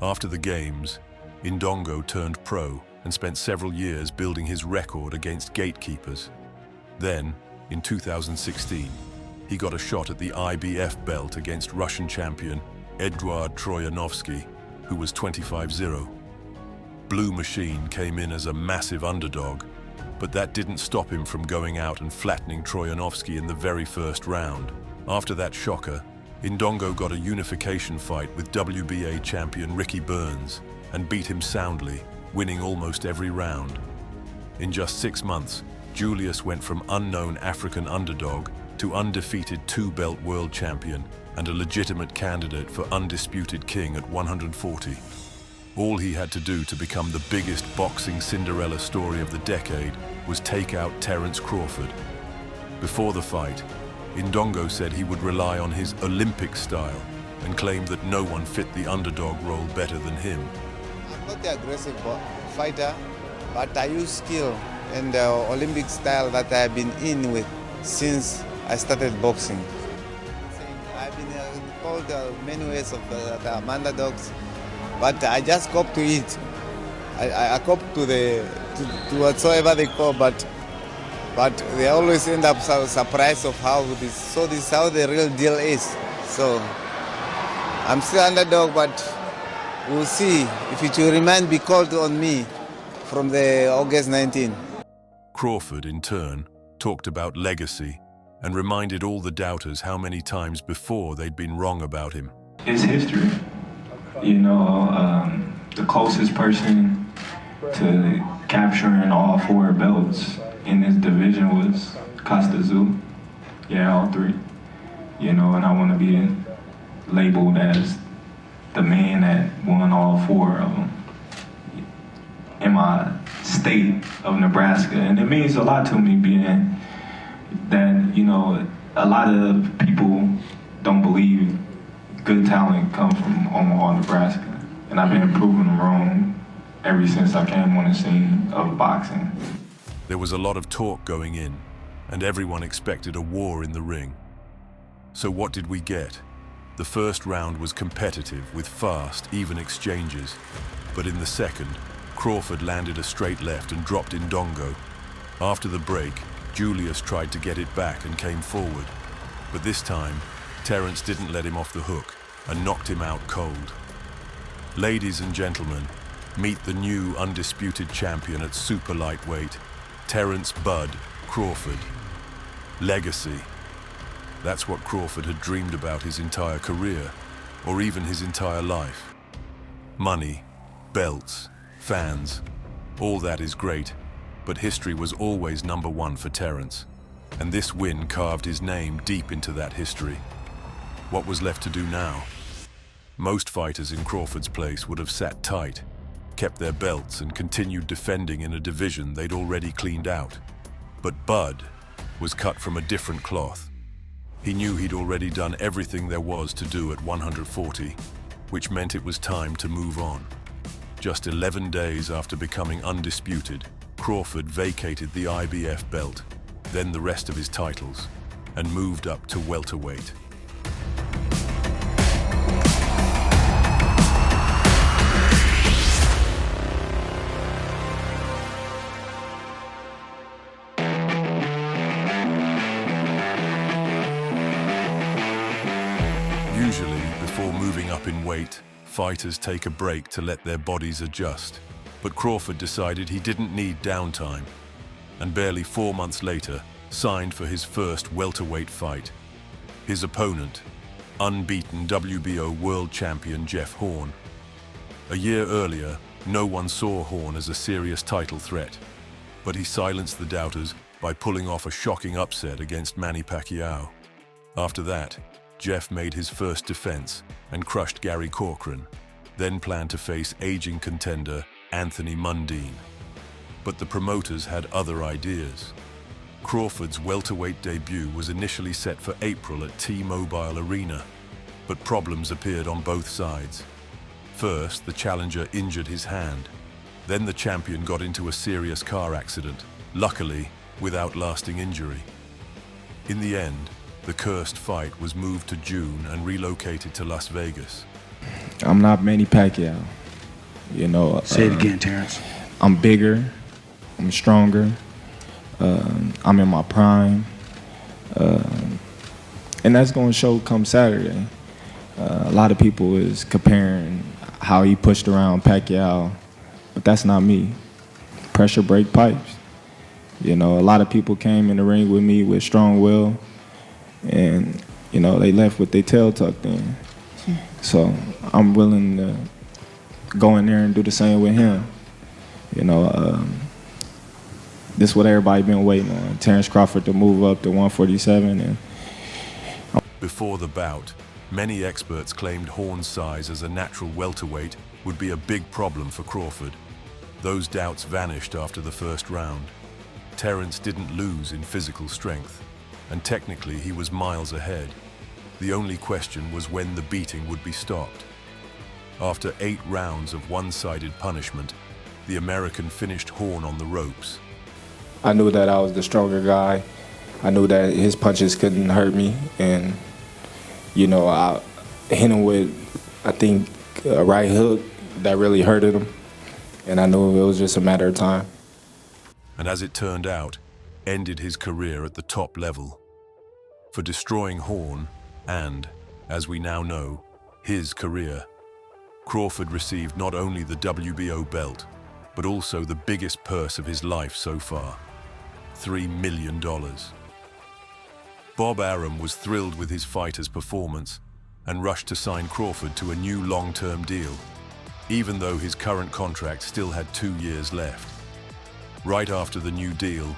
After the Games, Indongo turned pro and spent several years building his record against gatekeepers. Then, in 2016, he got a shot at the IBF belt against Russian champion Eduard Troyanovsky, who was 25-0. Blue Machine came in as a massive underdog, but that didn't stop him from going out and flattening Troyanovsky in the very first round. After that shocker, Indongo got a unification fight with WBA champion Ricky Burns and beat him soundly, winning almost every round. In just 6 months, Julius went from unknown African underdog to undefeated two-belt world champion and a legitimate candidate for undisputed king at 140. All he had to do to become the biggest boxing Cinderella story of the decade was take out Terence Crawford. Before the fight, Indongo said he would rely on his Olympic style and claimed that no one fit the underdog role better than him. I'm not the aggressive fighter, but I use skill and the Olympic style that I've been in with since I started boxing. I've been called many ways of the underdogs, but I just cop to it. I cop to whatsoever they call, but they always end up surprised of how this is how the real deal is. So I'm still underdog, but we'll see if it will remain be called on me from the August 19. Crawford, in turn, talked about legacy and reminded all the doubters how many times before they'd been wrong about him. It's history. You know, the closest person to capturing all 4 belts in this division was Costa Zoo. Yeah, all 3. You know, and I want to be labeled as the man that won all 4 of them in my state of Nebraska. And it means a lot to me, being that, you know, a lot of people don't believe good talent comes from Omaha, Nebraska. And I've been proving them wrong ever since I came on the scene of boxing. There was a lot of talk going in, and everyone expected a war in the ring. So what did we get? The first round was competitive with fast, even exchanges. But in the second, Crawford landed a straight left and dropped Indongo. After the break, Julius tried to get it back and came forward. But this time, Terence didn't let him off the hook and knocked him out cold. Ladies and gentlemen, meet the new undisputed champion at super lightweight, Terence "Bud" Crawford. Legacy. That's what Crawford had dreamed about his entire career, or even his entire life. Money, belts, fans, all that is great, but history was always #1 for Terence, and this win carved his name deep into that history. What was left to do now? Most fighters in Crawford's place would have sat tight, kept their belts and continued defending in a division they'd already cleaned out. But Bud was cut from a different cloth. He knew he'd already done everything there was to do at 140, which meant it was time to move on. Just 11 days after becoming undisputed, Crawford vacated the IBF belt, then the rest of his titles, and moved up to welterweight. Usually, before moving up in weight, fighters take a break to let their bodies adjust. But Crawford decided he didn't need downtime, and barely 4 months later, signed for his first welterweight fight. His opponent, unbeaten WBO world champion Jeff Horn. A year earlier, no one saw Horn as a serious title threat, but he silenced the doubters by pulling off a shocking upset against Manny Pacquiao. After that, Jeff made his first defense and crushed Gary Corcoran, then planned to face aging contender Anthony Mundine. But the promoters had other ideas. Crawford's welterweight debut was initially set for April at T-Mobile Arena, but problems appeared on both sides. First, the challenger injured his hand. Then the champion got into a serious car accident, luckily without lasting injury. In the end, the cursed fight was moved to June and relocated to Las Vegas. I'm not Manny Pacquiao. You know. Say it again, Terence. I'm bigger. I'm stronger. I'm in my prime. And that's going to show come Saturday. A lot of people is comparing how he pushed around Pacquiao, but that's not me. Pressure break pipes. You know, a lot of people came in the ring with me with strong will, and, you know, they left with their tail tucked in. So I'm willing to go in there and do the same with him. You know, this is what everybody been waiting on. Terence Crawford to move up to 147, and Before the bout, many experts claimed Horn's size as a natural welterweight would be a big problem for Crawford. Those doubts vanished after the first round. Terence didn't lose in physical strength, and technically he was miles ahead. The only question was when the beating would be stopped. After 8 rounds of one-sided punishment, the American finished Horn on the ropes. I knew that I was the stronger guy. I knew that his punches couldn't hurt me, and I hit him with, I think, a right hook that really hurted him, and I knew it was just a matter of time. And as it turned out, ended his career at the top level. For destroying Horn and, as we now know, his career, Crawford received not only the WBO belt, but also the biggest purse of his life so far, $3 million. Bob Arum was thrilled with his fighter's performance and rushed to sign Crawford to a new long-term deal, even though his current contract still had 2 years left. Right after the new deal,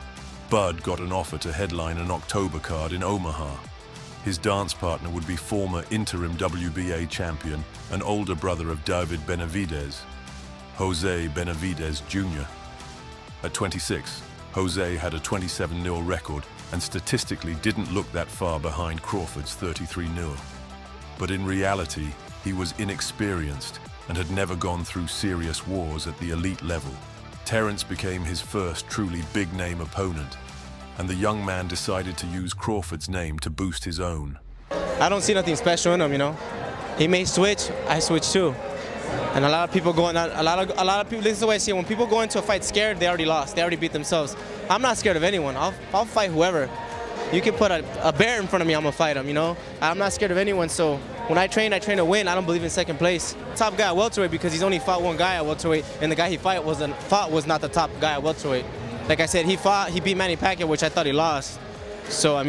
Bud got an offer to headline an October card in Omaha. His dance partner would be former interim WBA champion and older brother of David Benavidez, Jose Benavidez Jr. At 26, Jose had a 27-0 record and statistically didn't look that far behind Crawford's 33-0. But in reality, he was inexperienced and had never gone through serious wars at the elite level. Terence became his first truly big-name opponent, and the young man decided to use Crawford's name to boost his own. I don't see nothing special in him, He may switch, I switch too. And a lot of people going out, a lot of people, this is the way I see it, when people go into a fight scared, they already lost, they already beat themselves. I'm not scared of anyone, I'll fight whoever. You can put a bear in front of me, I'm gonna fight him, I'm not scared of anyone, so when I train to win, I don't believe in second place. Top guy at welterweight because he's only fought one guy at welterweight, and the guy he fought was not the top guy at welterweight. Like I said, he beat Manny Pacquiao, which I thought he lost. So,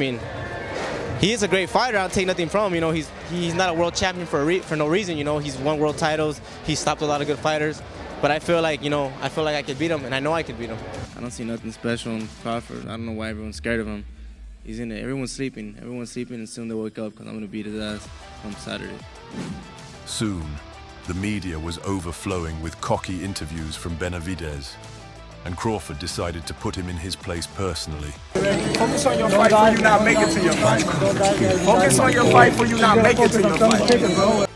he is a great fighter. I'll take nothing from him. He's not a world champion for no reason. He's won world titles. He's stopped a lot of good fighters. But I feel like, I could beat him, and I know I could beat him. I don't see nothing special in Crawford. I don't know why everyone's scared of him. He's in it. Everyone's sleeping, and soon they'll wake up because I'm going to beat his ass on Saturday. Soon, the media was overflowing with cocky interviews from Benavidez, and Crawford decided to put him in his place personally. Focus on your fight for you not make it to your fight. Focus on your fight for you not make it to your fight.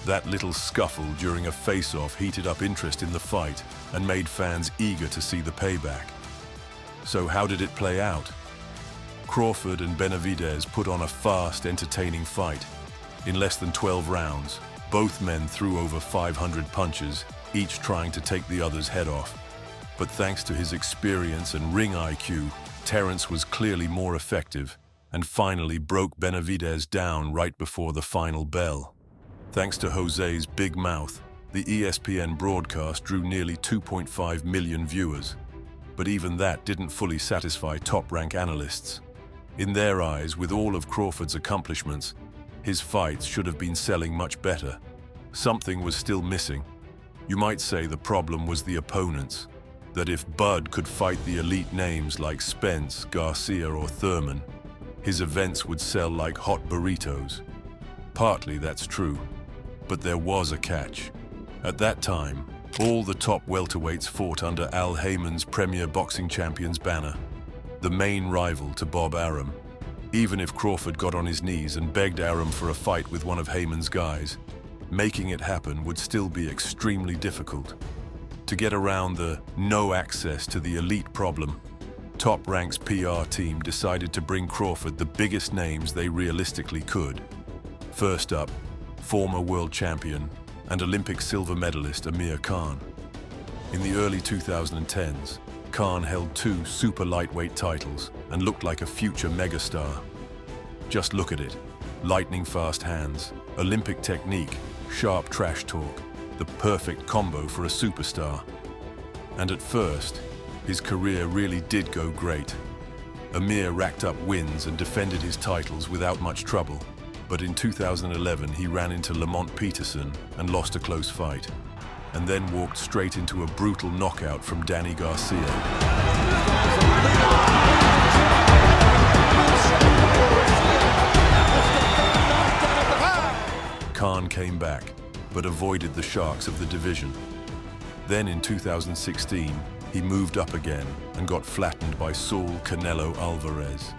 That little scuffle during a face-off heated up interest in the fight and made fans eager to see the payback. So how did it play out? Crawford and Benavidez put on a fast, entertaining fight. In less than 12 rounds, both men threw over 500 punches, each trying to take the other's head off. But thanks to his experience and ring IQ, Terence was clearly more effective and finally broke Benavidez down right before the final bell. Thanks to Jose's big mouth, the ESPN broadcast drew nearly 2.5 million viewers. But even that didn't fully satisfy top-rank analysts. In their eyes, with all of Crawford's accomplishments, his fights should have been selling much better. Something was still missing. You might say the problem was the opponents. That if Bud could fight the elite names like Spence, Garcia, or Thurman, his events would sell like hot burritos. Partly that's true, but there was a catch. At that time, all the top welterweights fought under Al Haymon's Premier Boxing Champions banner, the main rival to Bob Arum. Even if Crawford got on his knees and begged Arum for a fight with one of Haymon's guys, making it happen would still be extremely difficult. To get around the no access to the elite problem, Top Rank's PR team decided to bring Crawford the biggest names they realistically could. First up, former world champion and Olympic silver medalist Amir Khan. In the early 2010s, Khan held 2 super lightweight titles and looked like a future megastar. Just look at it. Lightning fast hands, Olympic technique, sharp trash talk, the perfect combo for a superstar. And at first, his career really did go great. Amir racked up wins and defended his titles without much trouble. But in 2011, he ran into Lamont Peterson and lost a close fight, and then walked straight into a brutal knockout from Danny Garcia. Khan came back, but avoided the sharks of the division. Then in 2016, he moved up again and got flattened by Saul Canelo Alvarez.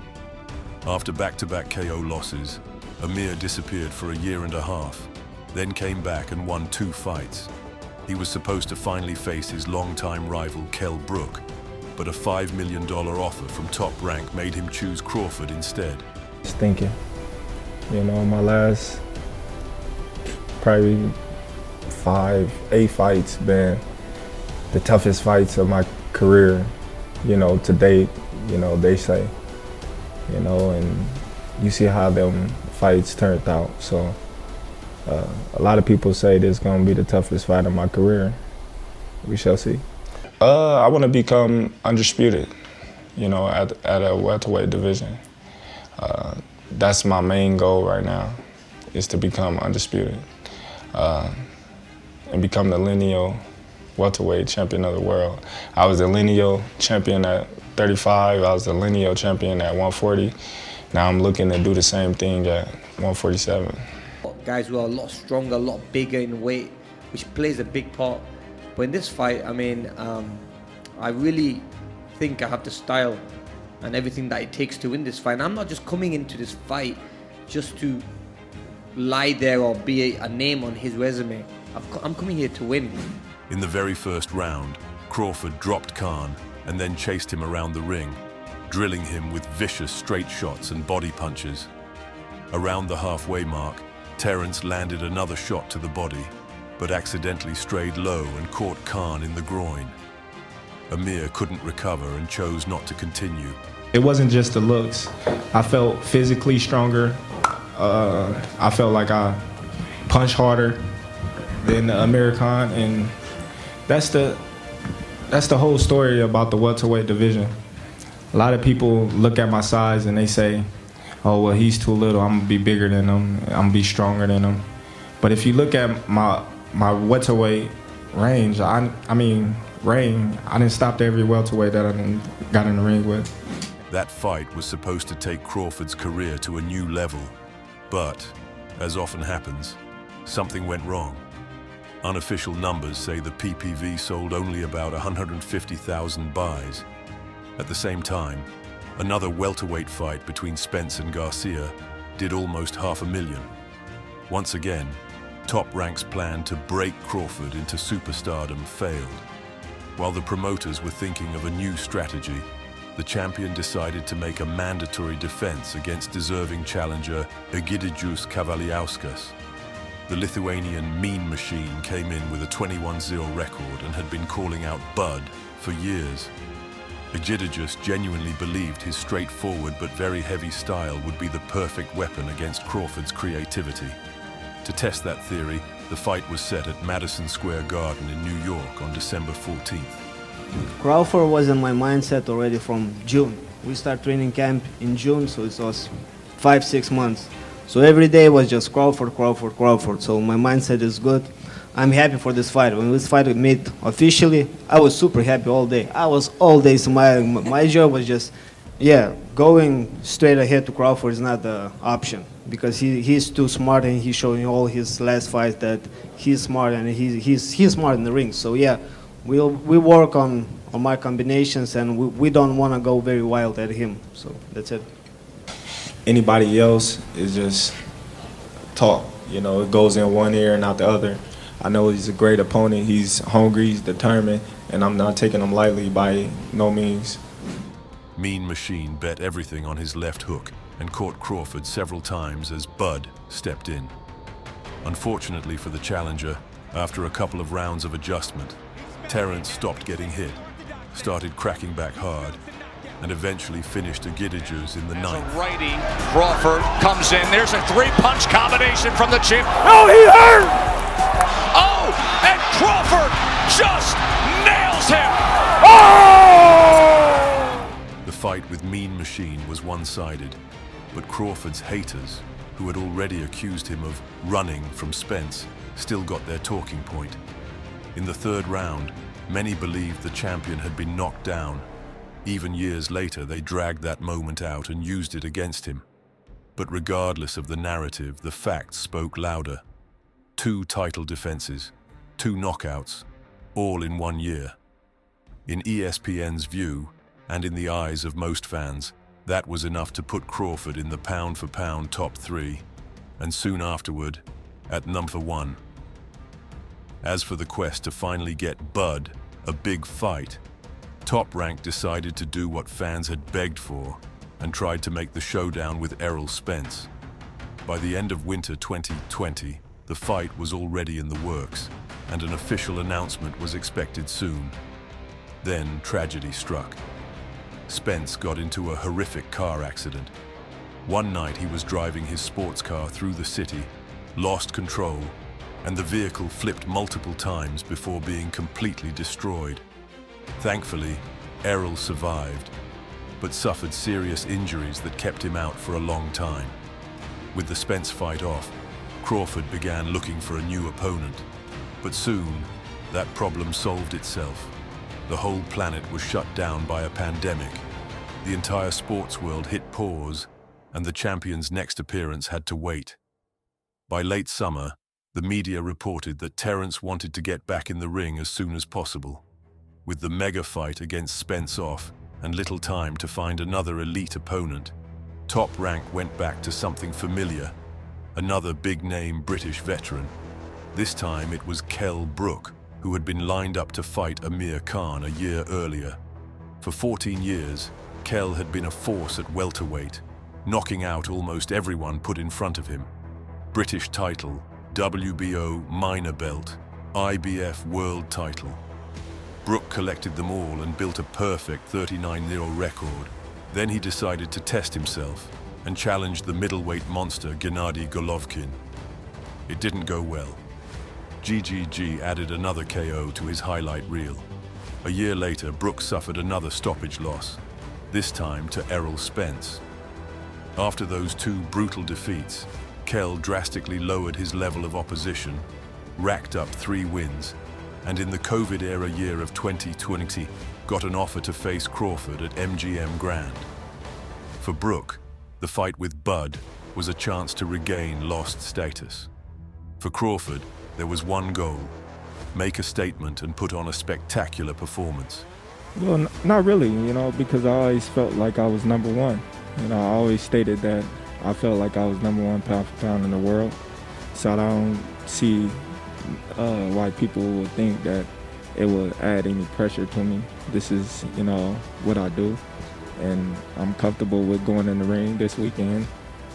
After back-to-back KO losses, Amir disappeared for a year and a half, then came back and won 2 fights. He was supposed to finally face his longtime rival Kell Brook, but a $5 million offer from Top Rank made him choose Crawford instead. Just thinking, you know, my last probably 8 fights been the toughest fights of my career, you know, to date, you know, they say, you know, and you see how them fights turned out. So a lot of people say this is gonna be the toughest fight of my career. We shall see. I want to become undisputed, you know, at a welterweight division. That's my main goal right now, is to become undisputed and become the lineal welterweight champion of the world. I was the lineal champion at 35. I was the lineal champion at 140. Now I'm looking to do the same thing at 147. Guys who are a lot stronger, a lot bigger in weight, which plays a big part. But in this fight, I mean, I really think I have the style and everything that it takes to win this fight. And I'm not just coming into this fight just to lie there or be a name on his resume. I'm coming here to win. In the very first round, Crawford dropped Khan and then chased him around the ring, drilling him with vicious straight shots and body punches. Around the halfway mark, Terence landed another shot to the body, but accidentally strayed low and caught Khan in the groin. Amir couldn't recover and chose not to continue. It wasn't just the looks. I felt physically stronger. I felt like I punched harder than Amir Khan, and that's the whole story about the welterweight division. A lot of people look at my size and they say, oh, well, he's too little, I'm gonna be bigger than him, I'm gonna be stronger than him. But if you look at my welterweight range, I didn't stop every welterweight that I got in the ring with. That fight was supposed to take Crawford's career to a new level, but, as often happens, something went wrong. Unofficial numbers say the PPV sold only about 150,000 buys. At the same time, another welterweight fight between Spence and Garcia did almost 500,000. Once again, Top Rank's plan to break Crawford into superstardom failed. While the promoters were thinking of a new strategy, the champion decided to make a mandatory defense against deserving challenger Egidijus Kavaliauskas. The Lithuanian Mean Machine came in with a 21-0 record and had been calling out Bud for years. Egidijus genuinely believed his straightforward but very heavy style would be the perfect weapon against Crawford's creativity. To test that theory, the fight was set at Madison Square Garden in New York on December 14th. Crawford was in my mindset already from June. We start training camp in June, so it was 5-6 months. So every day was just Crawford, Crawford, Crawford. So my mindset is good. I'm happy for this fight. When this fight was made officially, I was super happy all day. I was all day smiling. My job was just, going straight ahead to Crawford is not the option, because he's too smart, and he's showing all his last fights that he's smart, and he's smart in the ring. So we work on my combinations, and we don't want to go very wild at him. So that's it. Anybody else is just talk. You know, it goes in one ear and out the other. I know he's a great opponent. He's hungry, he's determined, and I'm not taking him lightly by no means. Mean Machine bet everything on his left hook and caught Crawford several times as Bud stepped in. Unfortunately for the challenger, after a couple of rounds of adjustment, Terence stopped getting hit, started cracking back hard, and eventually finished Egidijus in the ninth. Righty, Crawford comes in. There's a 3-punch combination from the champ. Oh, he hurt! Oh, and Crawford just nails him! Oh! The fight with Mean Machine was one-sided, but Crawford's haters, who had already accused him of running from Spence, still got their talking point. In the third round, many believed the champion had been knocked down. Even years later, they dragged that moment out and used it against him. But regardless of the narrative, the facts spoke louder. 2 title defenses, 2 knockouts, all in 1 year. In ESPN's view, and in the eyes of most fans, that was enough to put Crawford in the pound-for-pound top 3, and soon afterward, at number 1. As for the quest to finally get Bud a big fight, Top Rank decided to do what fans had begged for and tried to make the showdown with Errol Spence. By the end of winter 2020, the fight was already in the works, and an official announcement was expected soon. Then tragedy struck. Spence got into a horrific car accident. One night he was driving his sports car through the city, lost control, and the vehicle flipped multiple times before being completely destroyed. Thankfully, Errol survived, but suffered serious injuries that kept him out for a long time. With the Spence fight off, Crawford began looking for a new opponent. But soon, that problem solved itself. The whole planet was shut down by a pandemic. The entire sports world hit pause, and the champion's next appearance had to wait. By late summer, the media reported that Terence wanted to get back in the ring as soon as possible. With the mega fight against Spence off and little time to find another elite opponent, Top Rank went back to something familiar, another big-name British veteran. This time it was Kell Brook, who had been lined up to fight Amir Khan a year earlier. For 14 years, Kell had been a force at welterweight, knocking out almost everyone put in front of him. British title, WBO minor belt, IBF world title. Brook collected them all and built a perfect 39-0 record. Then he decided to test himself and challenged the middleweight monster Gennady Golovkin. It didn't go well. GGG added another KO to his highlight reel. A year later, Brook suffered another stoppage loss, this time to Errol Spence. After those 2 brutal defeats, Kell drastically lowered his level of opposition, racked up 3 wins, and in the COVID-era year of 2020, got an offer to face Crawford at MGM Grand. For Brook, the fight with Bud was a chance to regain lost status. For Crawford, there was one goal: make a statement and put on a spectacular performance. Well, not really, because I always felt like I was number 1. I always stated that I felt like I was number 1 pound for pound in the world. So I don't see why people would think that it would add any pressure to me. This is, what I do. And I'm comfortable with going in the ring this weekend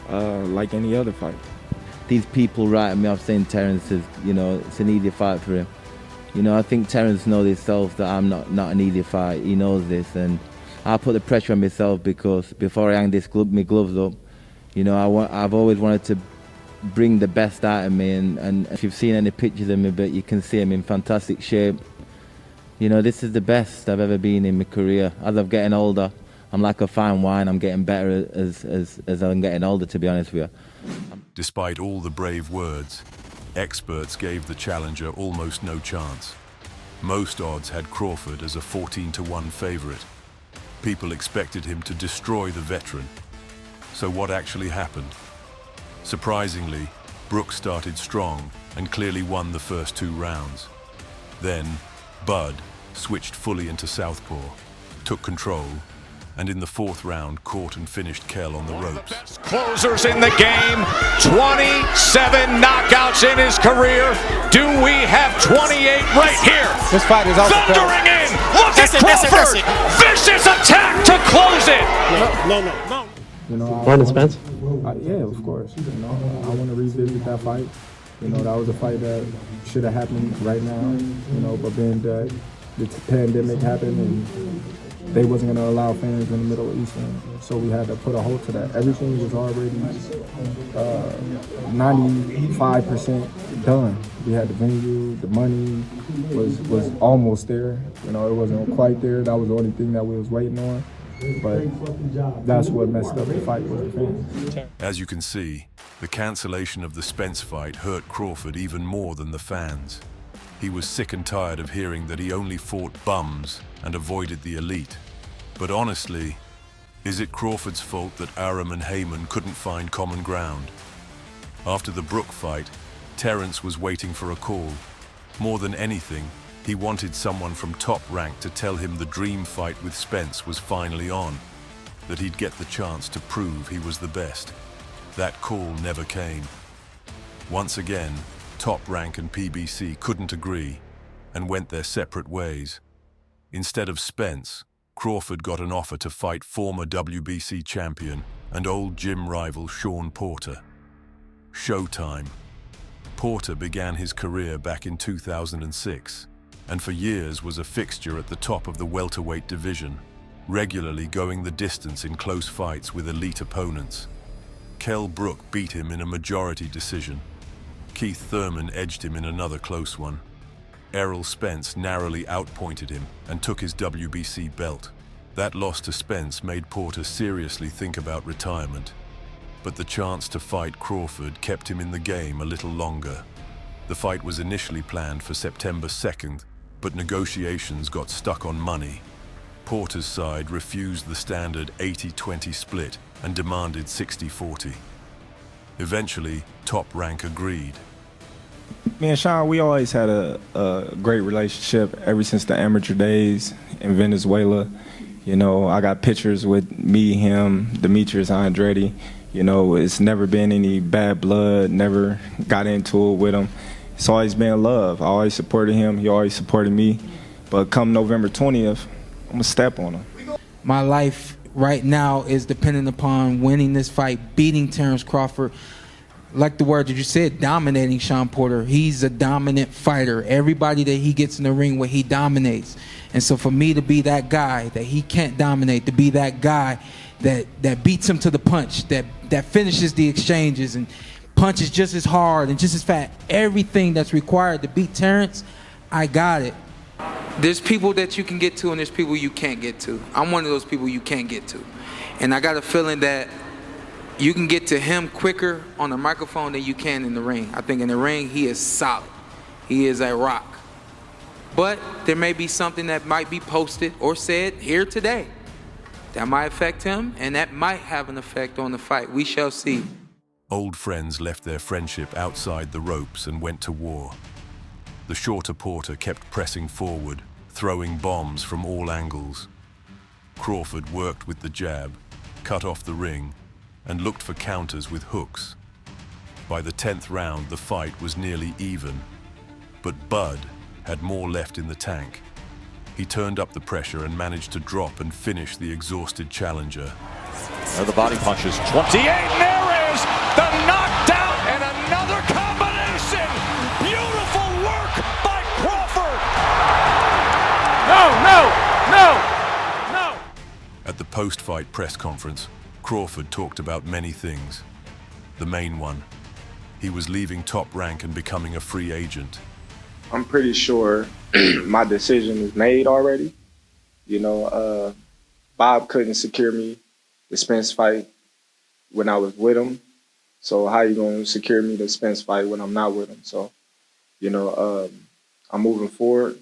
like any other fight. These people writing me off saying Terence is, it's an easy fight for him. I think Terence knows himself that I'm not an easy fight. He knows this, and I put the pressure on myself because before I hang my gloves up, I've always wanted to bring the best out of me, and if you've seen any pictures of me, but you can see I'm in fantastic shape. This is the best I've ever been in my career. As I'm getting older, I'm like a fine wine. I'm getting better as I'm getting older, to be honest with you. Despite all the brave words, experts gave the challenger almost no chance. Most odds had Crawford as a 14-1 favorite. People expected him to destroy the veteran. So what actually happened? Surprisingly, Brook started strong and clearly won the first 2 rounds. Then, Bud switched fully into southpaw, took control, and in the 4th round caught and finished Kell on the ropes. Best closers in the game, 27 knockouts in his career. Do we have 28 right here? This fight is also thundering in. Look at Crawford. Vicious attack to close it. No. Martin Spence? Yeah, of course. I want to revisit that fight. That was a fight that should have happened right now. But then the pandemic happened and they wasn't going to allow fans in the Middle East, so we had to put a halt to that. Everything was already 95% done. We had the venue, the money was almost there. It wasn't quite there. That was the only thing that we was waiting on. But that's what messed up the fight with the fans. As you can see, the cancellation of the Spence fight hurt Crawford even more than the fans. He was sick and tired of hearing that he only fought bums and avoided the elite. But honestly, is it Crawford's fault that Arum and Heyman couldn't find common ground? After the Brook fight, Terence was waiting for a call. More than anything, he wanted someone from Top Rank to tell him the dream fight with Spence was finally on, that he'd get the chance to prove he was the best. That call never came. Once again, Top Rank and PBC couldn't agree and went their separate ways. Instead of Spence, Crawford got an offer to fight former WBC champion and old gym rival Shawn Porter. Showtime. Porter began his career back in 2006 and for years was a fixture at the top of the welterweight division, regularly going the distance in close fights with elite opponents. Kell Brook beat him in a majority decision. Keith Thurman edged him in another close one. Errol Spence narrowly outpointed him and took his WBC belt. That loss to Spence made Porter seriously think about retirement. But the chance to fight Crawford kept him in the game a little longer. The fight was initially planned for September 2nd, but negotiations got stuck on money. Porter's side refused the standard 80-20 split and demanded 60-40. Eventually, Top Rank agreed. Me and Shawn, we always had a great relationship ever since the amateur days in Venezuela. You know, I got pictures with me, him, Demetrius Andrade. You know, it's never been any bad blood, never got into it with him. It's always been love. I always supported him, he always supported me. But come November 20th, I'm gonna step on him. My life right now is dependent upon winning this fight, beating Terence Crawford. Like the word that you said, dominating Shawn Porter. He's a dominant fighter. Everybody that he gets in the ring with, he dominates. And so for me to be that guy that he can't dominate, to be that guy that beats him to the punch, that finishes the exchanges and punches just as hard and just as fast, everything that's required to beat Terence, I got it. There's people that you can get to and there's people you can't get to. I'm one of those people you can't get to. And I got a feeling that you can get to him quicker on the microphone than you can in the ring. I think in the ring, he is solid. He is a rock. But there may be something that might be posted or said here today that might affect him, and that might have an effect on the fight. We shall see. Old friends left their friendship outside the ropes and went to war. The shorter Porter kept pressing forward, throwing bombs from all angles. Crawford worked with the jab, cut off the ring, and looked for counters with hooks. By the 10th round, the fight was nearly even, but Bud had more left in the tank. He turned up the pressure and managed to drop and finish the exhausted challenger. There the body punches, 28, and there is the knockdown and another combination. Beautiful work by Crawford. No. At the post-fight press conference, Crawford talked about many things. The main one, he was leaving Top Rank and becoming a free agent. I'm pretty sure my decision is made already. You know, Bob couldn't secure me the Spence fight when I was with him. So how you gonna secure me the Spence fight when I'm not with him? So, you know, I'm moving forward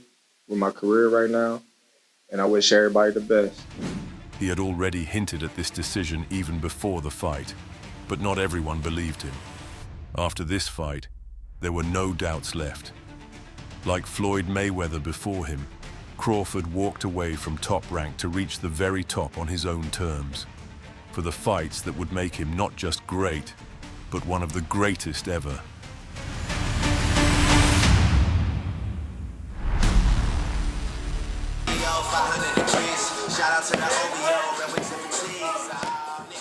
with my career right now, and I wish everybody the best. He had already hinted at this decision even before the fight, but not everyone believed him. After this fight, there were no doubts left. Like Floyd Mayweather before him, Crawford walked away from Top Rank to reach the very top on his own terms, for the fights that would make him not just great, but one of the greatest ever.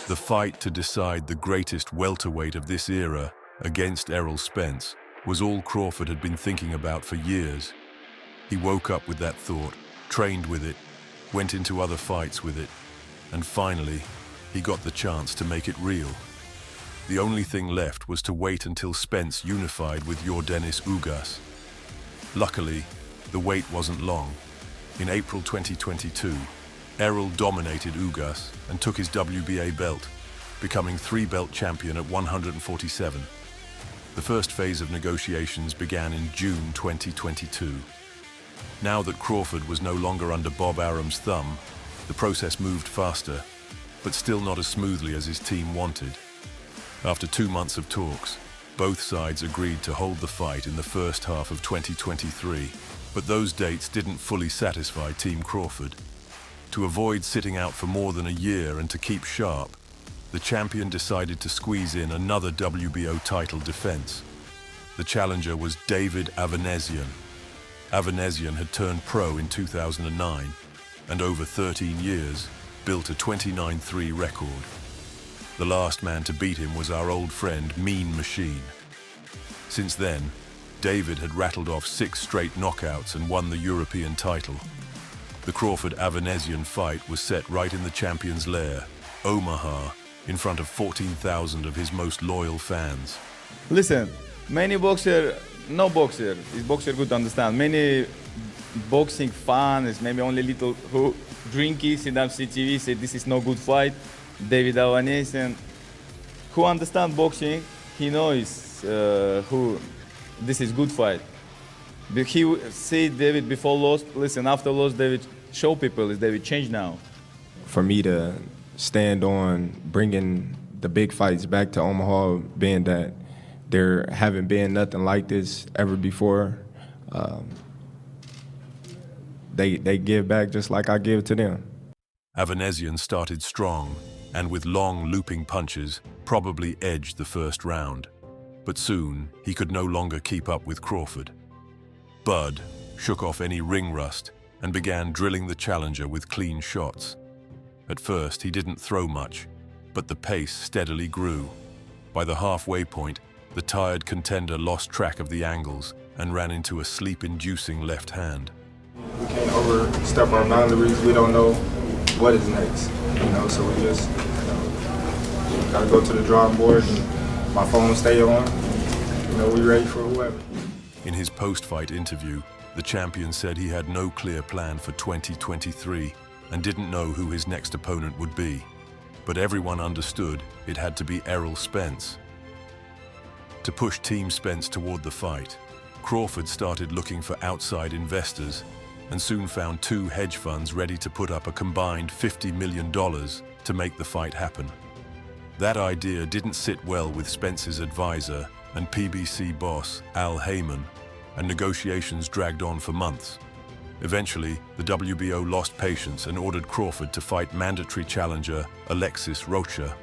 The fight to decide the greatest welterweight of this era against Errol Spence was all Crawford had been thinking about for years. He woke up with that thought, trained with it, went into other fights with it, and finally, he got the chance to make it real. The only thing left was to wait until Spence unified with Yordenis Ugas. Luckily, the wait wasn't long. In April 2022, Errol dominated Ugas and took his WBA belt, becoming 3-belt champion at 147. The first phase of negotiations began in June 2022. Now that Crawford was no longer under Bob Arum's thumb, the process moved faster, but still not as smoothly as his team wanted. After 2 months of talks, Both sides agreed to hold the fight in the first half of 2023, but those dates didn't fully satisfy Team Crawford. To avoid sitting out for more than a year and to keep sharp, the champion decided to squeeze in another WBO title defense. The challenger was David Avanesyan. Avanesyan had turned pro in 2009 and over 13 years built a 29-3 record. The last man to beat him was our old friend Mean Machine. Since then, David had rattled off 6 straight knockouts and won the European title. The Crawford-Avanesyan fight was set right in the champion's lair, Omaha, in front of 14,000 of his most loyal fans. Listen, many boxer, no boxer, is boxer good to understand. Many boxing fans, maybe only little who drinky, sit down see TV, say this is no good fight. David Avanesyan, who understand boxing, he knows who this is good fight. But he say David before loss, listen, after loss, David show people is David change now. For me to stand on bringing the big fights back to Omaha, being that there haven't been nothing like this ever before, they give back just like I give to them. Avanesyan started strong and with long looping punches probably edged the first round. But soon he could no longer keep up with Crawford. Bud shook off any ring rust and began drilling the challenger with clean shots. At first he didn't throw much, but the pace steadily grew. By the halfway point, the tired contender lost track of the angles and ran into a sleep-inducing left hand. We can't overstep our boundaries. We don't know what is next, so we just gotta go to the drawing board and my phone stay on. We ready for whoever. In his post-fight interview, the champion said he had no clear plan for 2023 and didn't know who his next opponent would be. But everyone understood it had to be Errol Spence. To push Team Spence toward the fight, Crawford started looking for outside investors and soon found 2 hedge funds ready to put up a combined $50 million to make the fight happen. That idea didn't sit well with Spence's advisor and PBC boss, Al Heyman, and negotiations dragged on for months. Eventually, the WBO lost patience and ordered Crawford to fight mandatory challenger Alexis Rocha.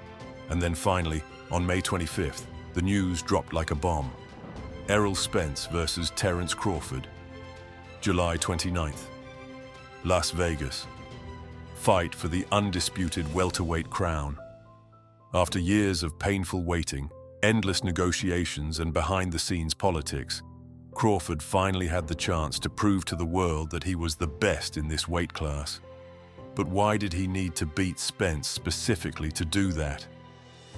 And then finally, on May 25th, the news dropped like a bomb. Errol Spence versus Terence Crawford. July 29th, Las Vegas. Fight for the undisputed welterweight crown. After years of painful waiting, endless negotiations and behind-the-scenes politics, Crawford finally had the chance to prove to the world that he was the best in this weight class. But why did he need to beat Spence specifically to do that?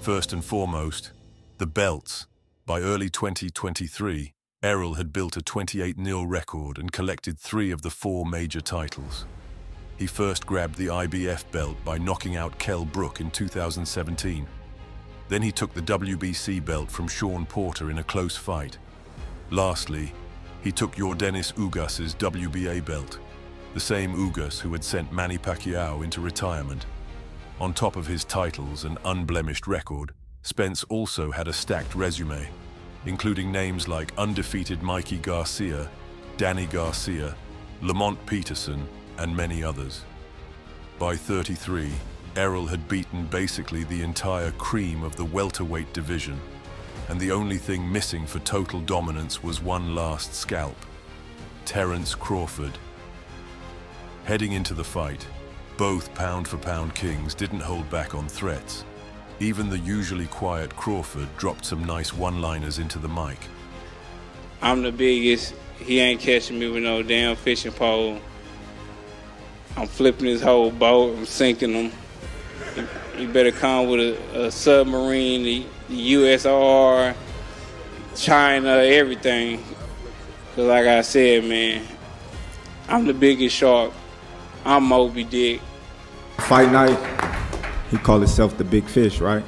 First and foremost, the belts. By early 2023, Errol had built a 28-0 record and collected 3 of the 4 major titles. He first grabbed the IBF belt by knocking out Kell Brook in 2017. Then he took the WBC belt from Sean Porter in a close fight. Lastly, he took Yordenis Ugas's WBA belt, the same Ugas who had sent Manny Pacquiao into retirement. On top of his titles and unblemished record, Spence also had a stacked resume, including names like undefeated Mikey Garcia, Danny Garcia, Lamont Peterson, and many others. By 33, Errol had beaten basically the entire cream of the welterweight division, and the only thing missing for total dominance was one last scalp, Terence Crawford. Heading into the fight, both pound-for-pound kings didn't hold back on threats. Even the usually quiet Crawford dropped some nice one-liners into the mic. I'm the biggest. He ain't catching me with no damn fishing pole. I'm flipping his whole boat. I'm sinking him. You better come with a submarine, the USR, China, everything. Because like I said, man, I'm the biggest shark. I'm Moby Dick. Fight night, he called himself the big fish, right?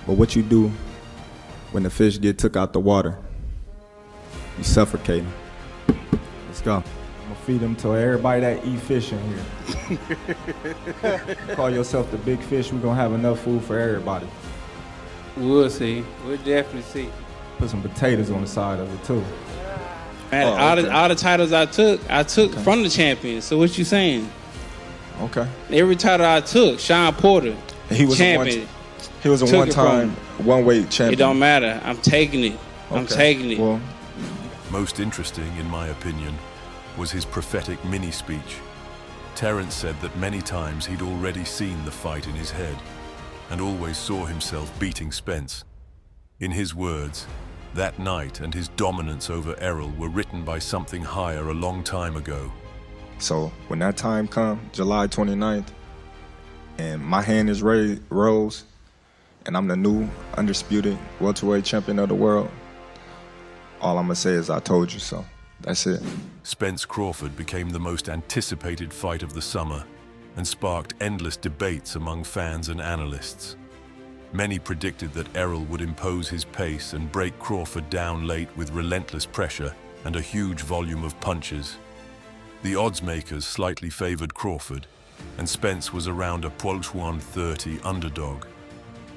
But what you do when the fish get took out the water? You suffocate him. Let's go. I'm gonna feed him to everybody that eat fish in here. Call yourself the big fish, we're gonna have enough food for everybody. We'll see. We'll definitely see. Put some potatoes on the side of it too. Man, all the titles I took from the champion. So what you saying? Okay. Every title I took, Sean Porter, He was champion. He was a Took it one-time from one-weight champion. It don't matter. I'm taking it. I'm taking it. Well, Most interesting, in my opinion, was his prophetic mini-speech. Terence said that many times he'd already seen the fight in his head and always saw himself beating Spence. In his words, that night and his dominance over Errol were written by something higher a long time ago. so when that time come, July 29th, and my hand is rose, and I'm the new undisputed welterweight champion of the world, all I'm gonna say is I told you so. That's it. Spence Crawford became the most anticipated fight of the summer and sparked endless debates among fans and analysts. Many predicted that Errol would impose his pace and break Crawford down late with relentless pressure and a huge volume of punches. The odds makers slightly favored Crawford, and Spence was around a +130 underdog.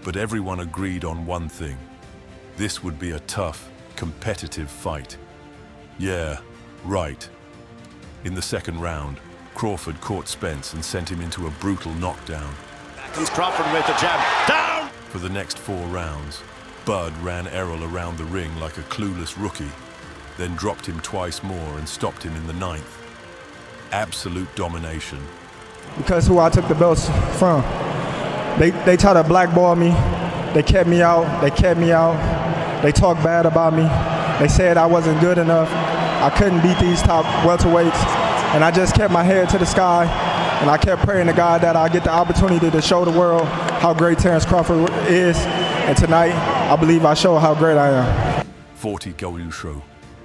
But everyone agreed on one thing: this would be a tough, competitive fight. Yeah, right. In the second round, Crawford caught Spence and sent him into a brutal knockdown. He's Crawford with the jab. Down! For the next 4 rounds, Bud ran Errol around the ring like a clueless rookie, then dropped him twice more and stopped him in the 9th. Absolute domination. Because who I took the belts from. They tried to blackball me. They kept me out. They talked bad about me. They said I wasn't good enough. I couldn't beat these top welterweights. And I just kept my head to the sky. And I kept praying to God that I get the opportunity to show the world how great Terence Crawford is. And tonight, I believe I show how great I am. 40 Galusho,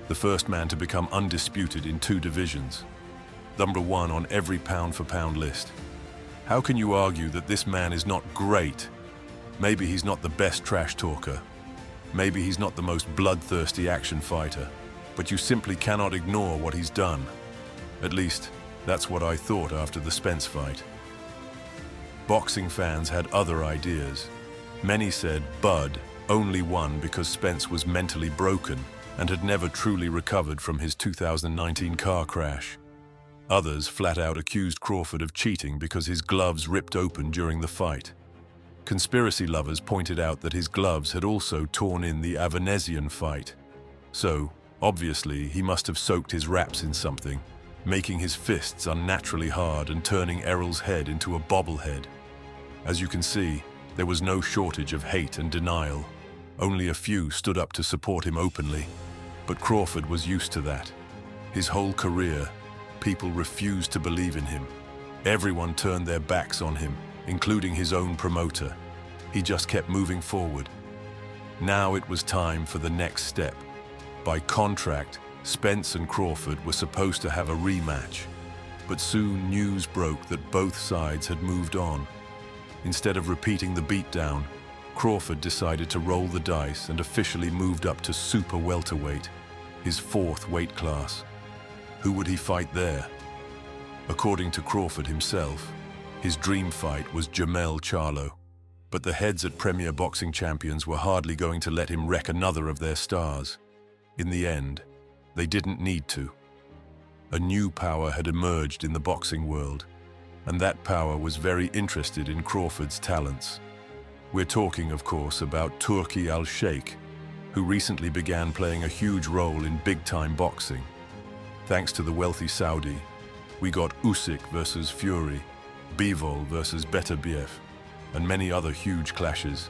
the first man to become undisputed in 2 divisions. #1 on every pound-for-pound list. How can you argue that this man is not great? Maybe he's not the best trash talker. Maybe he's not the most bloodthirsty action fighter. But you simply cannot ignore what he's done. At least, that's what I thought after the Spence fight. Boxing fans had other ideas. Many said Bud only won because Spence was mentally broken and had never truly recovered from his 2019 car crash. Others flat out accused Crawford of cheating because his gloves ripped open during the fight. Conspiracy lovers pointed out that his gloves had also torn in the Avanesian fight. So, obviously, he must have soaked his wraps in something, making his fists unnaturally hard and turning Errol's head into a bobblehead. As you can see, there was no shortage of hate and denial. Only a few stood up to support him openly. But Crawford was used to that. His whole career, people refused to believe in him. Everyone turned their backs on him, including his own promoter. He just kept moving forward. Now it was time for the next step. By contract, Spence and Crawford were supposed to have a rematch. But soon news broke that both sides had moved on. Instead of repeating the beatdown, Crawford decided to roll the dice and officially moved up to super welterweight, his 4th weight class. Who would he fight there? According to Crawford himself, his dream fight was Jermell Charlo. But the heads at Premier Boxing Champions were hardly going to let him wreck another of their stars. In the end, they didn't need to. A new power had emerged in the boxing world, and that power was very interested in Crawford's talents. We're talking, of course, about Turki Al-Sheikh, who recently began playing a huge role in big-time boxing. Thanks to the wealthy Saudi, we got Usyk versus Fury, Bivol versus Beterbiev, and many other huge clashes.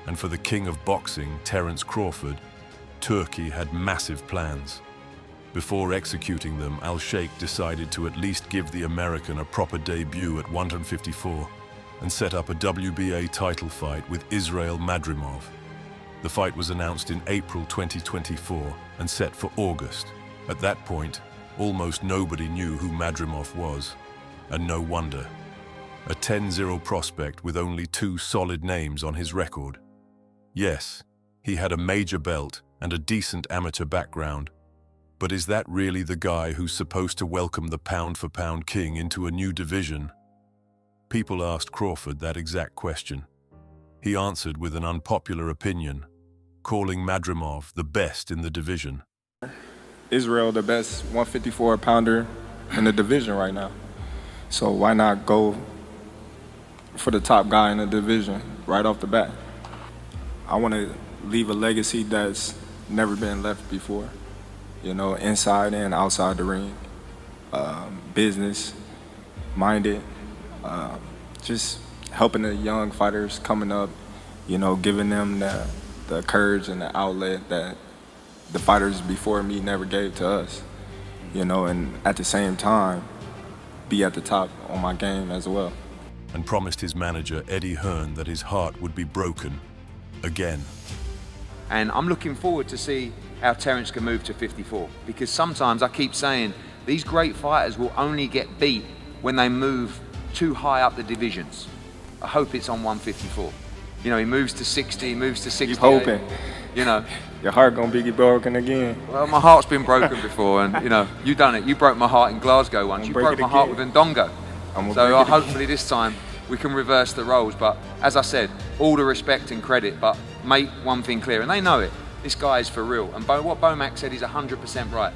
And for the king of boxing, Terence Crawford, Turkey had massive plans. Before executing them, Al-Sheikh decided to at least give the American a proper debut at 154 and set up a WBA title fight with Israel Madrimov. The fight was announced in April 2024 and set for August. At that point, almost nobody knew who Madrimov was, and no wonder. A 10-0 prospect with only 2 solid names on his record. Yes, he had a major belt and a decent amateur background, but is that really the guy who's supposed to welcome the pound-for-pound king into a new division? People asked Crawford that exact question. he answered with an unpopular opinion, calling Madrimov the best in the division. Israel the best 154-pounder in the division right now. So why not go for the top guy in the division right off the bat? I want to leave a legacy that's never been left before, you know, inside and outside the ring, business-minded, just helping the young fighters coming up, you know, giving them the courage and the outlet that the fighters before me never gave to us, you know, and at the same time, be at the top on my game as well. And promised his manager, Eddie Hearn, that his heart would be broken again. And I'm looking forward to see how Terence can move to 54, because sometimes I keep saying these great fighters will only get beat when they move too high up the divisions. I hope it's on 154. You know, he moves to 60, he moves to 68. Keep hoping. You know. Your heart gonna be broken again. Well, my heart's been broken before, and you know, you done it. You broke my heart in Glasgow once. You broke my heart with Ndongo. So hopefully this time we can reverse the roles. But as I said, all the respect and credit, but make one thing clear, and they know it. This guy is for real. And what Bomac said is 100% right.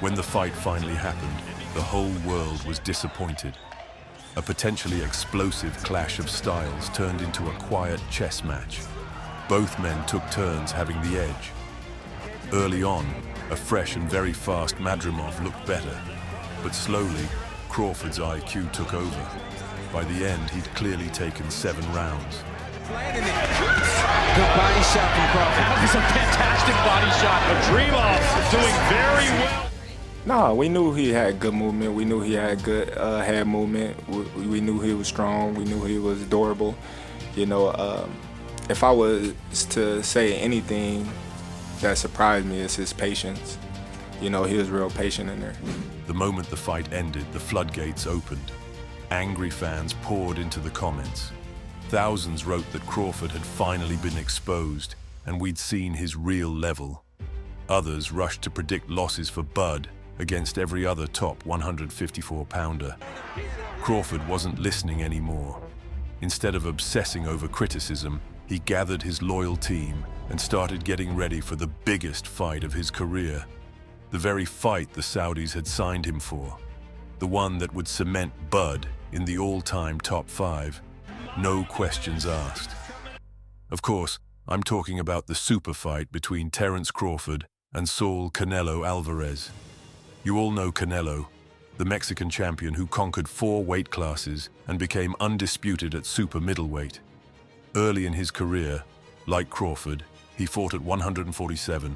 When the fight finally happened, the whole world was disappointed. A potentially explosive clash of styles turned into a quiet chess match. Both men took turns having the edge. Early on, a fresh and very fast Madrimov looked better, but slowly, Crawford's IQ took over. By the end, he'd clearly taken 7 rounds. Good body shot from Crawford. That was a fantastic body shot. Madrimov doing very well. Nah, we knew he had good movement. We knew he had good head movement. We knew he was strong. We knew he was durable. You know, if I was to say anything that surprised me, it's his patience. You know, he was real patient in there. The moment the fight ended, the floodgates opened. Angry fans poured into the comments. Thousands wrote that Crawford had finally been exposed and we'd seen his real level. Others rushed to predict losses for Bud against every other top 154-pounder. Crawford wasn't listening anymore. Instead of obsessing over criticism, he gathered his loyal team and started getting ready for the biggest fight of his career. The very fight the Saudis had signed him for. The one that would cement Bud in the all-time top 5. No questions asked. Of course, I'm talking about the super fight between Terence Crawford and Saul Canelo Alvarez. You all know Canelo, the Mexican champion who conquered 4 weight classes and became undisputed at super middleweight. Early in his career, like Crawford, he fought at 147,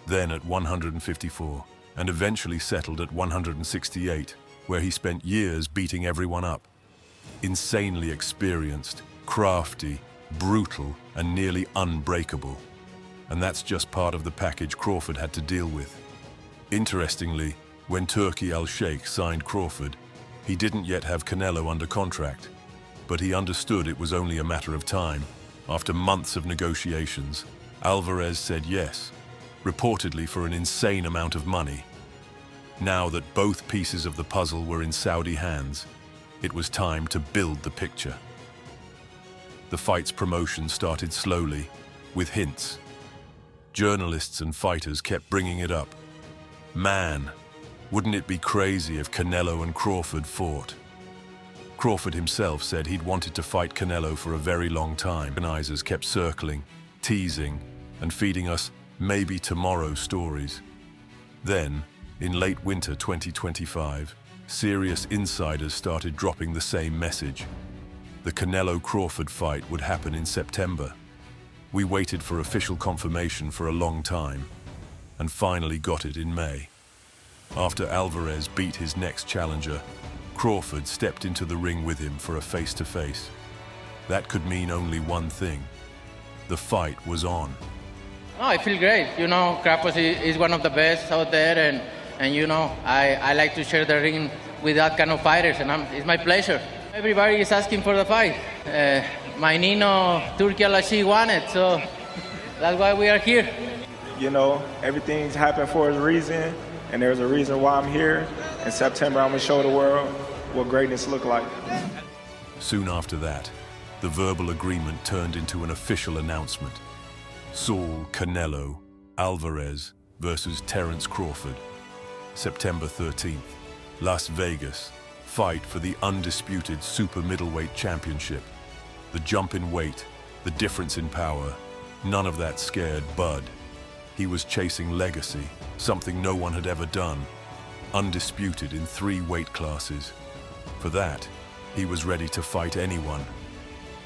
then at 154, and eventually settled at 168, where he spent years beating everyone up. Insanely experienced, crafty, brutal, and nearly unbreakable. And that's just part of the package Crawford had to deal with. Interestingly, when Turki Al-Sheikh signed Crawford, he didn't yet have Canelo under contract, but he understood it was only a matter of time. After months of negotiations, Alvarez said yes, reportedly for an insane amount of money. Now that both pieces of the puzzle were in Saudi hands, it was time to build the picture. The fight's promotion started slowly, with hints. Journalists and fighters kept bringing it up. Man, wouldn't it be crazy if Canelo and Crawford fought? Crawford himself said he'd wanted to fight Canelo for a very long time. Organizers kept circling, teasing, and feeding us maybe tomorrow stories. Then, in late winter 2025, serious insiders started dropping the same message. The Canelo-Crawford fight would happen in September. We waited for official confirmation for a long time, and finally got it in May. After Alvarez beat his next challenger, Crawford stepped into the ring with him for a face-to-face. That could mean only one thing. The fight was on. No, I feel great. You know, Crawford is one of the best out there, and you know, I like to share the ring with that kind of fighters, and it's my pleasure. Everybody is asking for the fight. My Nino, Turki Al-Sheikh won it, so that's why we are here. You know, everything's happened for a reason, and there's a reason why I'm here. In September, I'm gonna show the world what greatness looks like. Soon after that, the verbal agreement turned into an official announcement. Saul Canelo Alvarez versus Terence Crawford. September 13th, Las Vegas. Fight for the undisputed super middleweight championship. The jump in weight, the difference in power, none of that scared Bud. He was chasing legacy, something no one had ever done. Undisputed in 3 weight classes. For that, he was ready to fight anyone,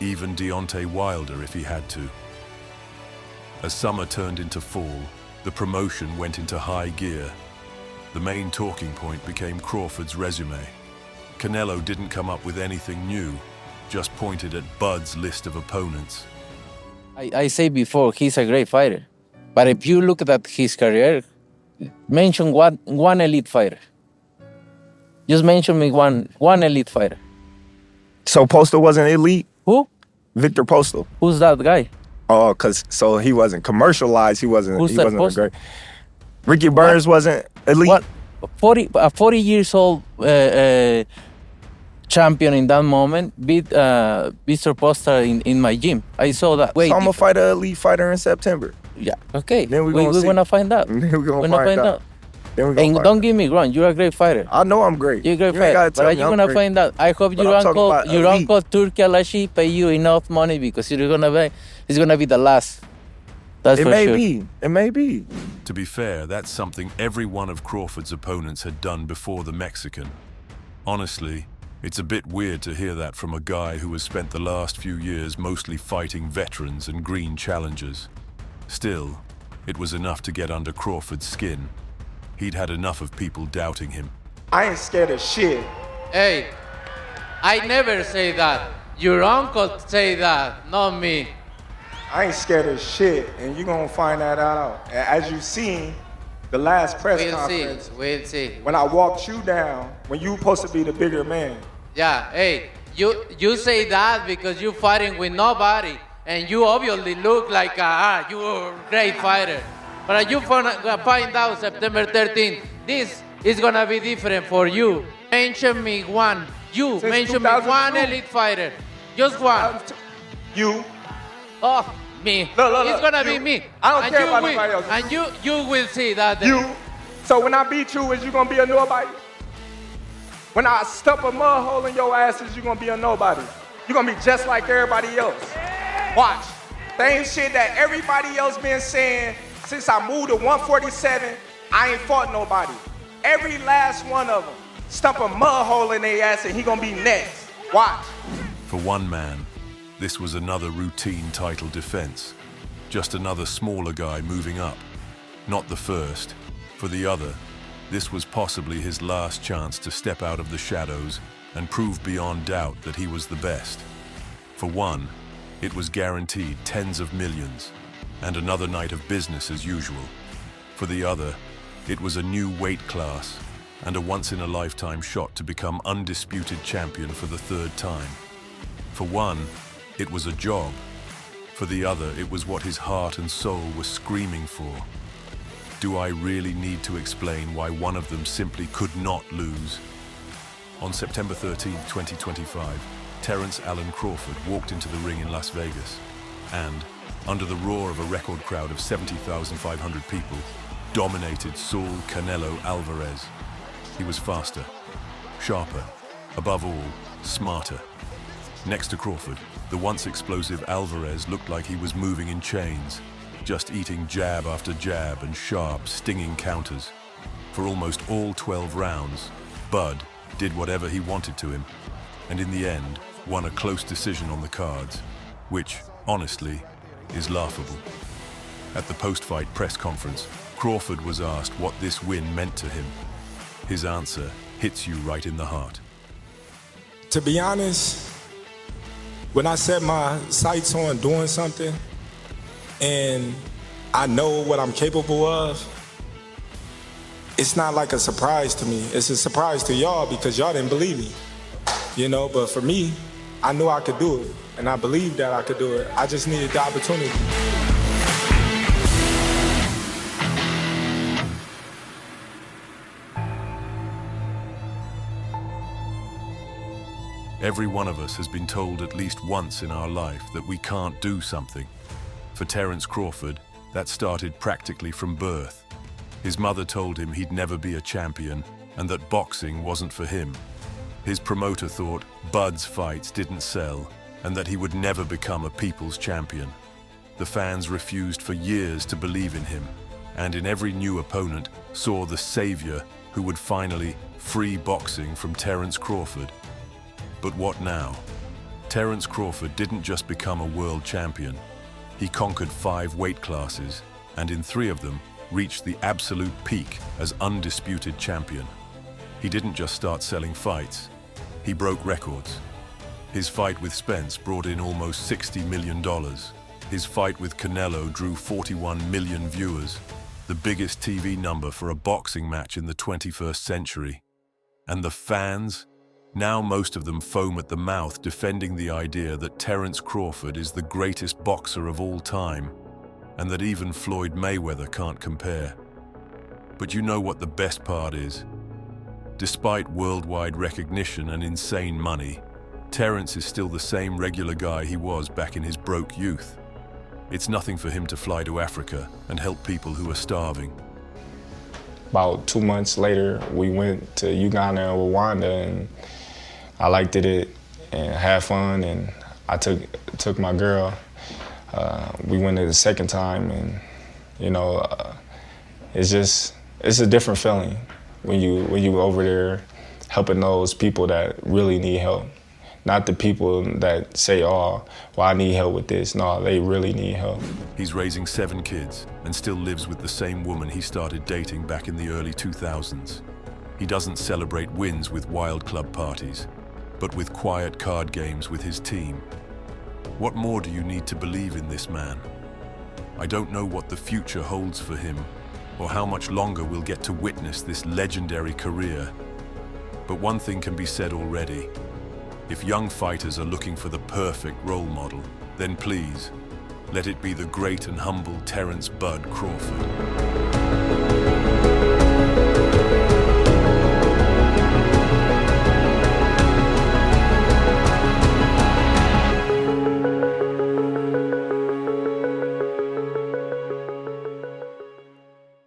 even Deontay Wilder if he had to. As summer turned into fall, the promotion went into high gear. The main talking point became Crawford's resume. Canelo didn't come up with anything new, just pointed at Bud's list of opponents. I said before, he's a great fighter. But if you look at his career, mention one elite fighter. Just mention me one elite fighter. So Postal wasn't elite? Who? Victor Postal. Who's that guy? Oh, so he wasn't commercialized. He wasn't a great. Ricky Burns wasn't elite. What? 40 years old champion in that moment beat Mr. Postal in my gym. I saw that. Wait, so I'm gonna fight an elite fighter in September. Yeah. Okay. Then we're gonna find out. Then we're gonna find out. And don't get me wrong, you're a great fighter. I know I'm great. You're a great fighter. But are you gonna find out? I hope your uncle Turki Alashi pay you enough money because it's gonna be the last. That's for sure. It may be. To be fair, that's something every one of Crawford's opponents had done before the Mexican. Honestly, it's a bit weird to hear that from a guy who has spent the last few years mostly fighting veterans and green challengers. Still, it was enough to get under Crawford's skin. He'd had enough of people doubting him. I ain't scared of shit. Hey, I never say that. Your uncle say that, not me. I ain't scared of shit, and you're gonna find that out. As you seen, the last press conference. We'll see. When I walked you down, when you supposed to be the bigger man. Yeah, hey, you say that because you fighting with nobody, and you obviously look like you're a great fighter. But you find out September 13th, this is gonna be different for you. Mention me one. Mention me one elite fighter. Just one. You. Oh, me. Look, it's gonna you. be me. I don't care about anybody else. And you will see that. You. So when I beat you, is you gonna be a nobody? When I stuff a mud hole in your ass, is you gonna be a nobody? You're gonna be just like everybody else. Watch. Same shit that everybody else been saying since I moved to 147, I ain't fought nobody. Every last one of them stuff a mud hole in their ass and he gonna be next. Watch. For one man, this was another routine title defense. Just another smaller guy moving up. Not the first. For the other, this was possibly his last chance to step out of the shadows and prove beyond doubt that he was the best. For one, it was guaranteed tens of millions and another night of business as usual. For the other, it was a new weight class and a once-in-a-lifetime shot to become undisputed champion for the 3rd time. For one, it was a job. For the other, it was what his heart and soul were screaming for. Do I really need to explain why one of them simply could not lose? On September 13, 2025, Terence Allen Crawford walked into the ring in Las Vegas and, under the roar of a record crowd of 70,500 people, dominated Saul Canelo Alvarez. He was faster, sharper, above all, smarter. Next to Crawford, the once explosive Alvarez looked like he was moving in chains, just eating jab after jab and sharp, stinging counters. For almost all 12 rounds, Bud did whatever he wanted to him, and in the end, won a close decision on the cards, which, honestly, is laughable. At the post-fight press conference, Crawford was asked what this win meant to him. His answer hits you right in the heart. To be honest, when I set my sights on doing something and I know what I'm capable of, it's not like a surprise to me. It's a surprise to y'all because y'all didn't believe me, but for me, I knew I could do it and I believed that I could do it. I just needed the opportunity. Every one of us has been told at least once in our life that we can't do something. For Terence Crawford, that started practically from birth. His mother told him he'd never be a champion and that boxing wasn't for him. His promoter thought Bud's fights didn't sell and that he would never become a people's champion. The fans refused for years to believe in him, and in every new opponent saw the savior who would finally free boxing from Terence Crawford. But what now? Terence Crawford didn't just become a world champion. He conquered 5 weight classes, and in 3 of them reached the absolute peak as undisputed champion. He didn't just start selling fights, he broke records. His fight with Spence brought in almost $60 million. His fight with Canelo drew 41 million viewers, the biggest TV number for a boxing match in the 21st century. And the fans? Now most of them foam at the mouth defending the idea that Terence Crawford is the greatest boxer of all time, and that even Floyd Mayweather can't compare. But you know what the best part is? Despite worldwide recognition and insane money, Terence is still the same regular guy he was back in his broke youth. It's nothing for him to fly to Africa and help people who are starving. About 2 months later, we went to Uganda and Rwanda, and I liked it and had fun, and I took my girl. We went it the second time, and you know, it's a different feeling when you over there helping those people that really need help. Not the people that say, oh, well, I need help with this. No, they really need help. He's raising 7 kids and still lives with the same woman he started dating back in the early 2000s. He doesn't celebrate wins with wild club parties, but with quiet card games with his team. What more do you need to believe in this man? I don't know what the future holds for him, or how much longer we'll get to witness this legendary career. But one thing can be said already. If young fighters are looking for the perfect role model, then please, let it be the great and humble Terence "Bud" Crawford.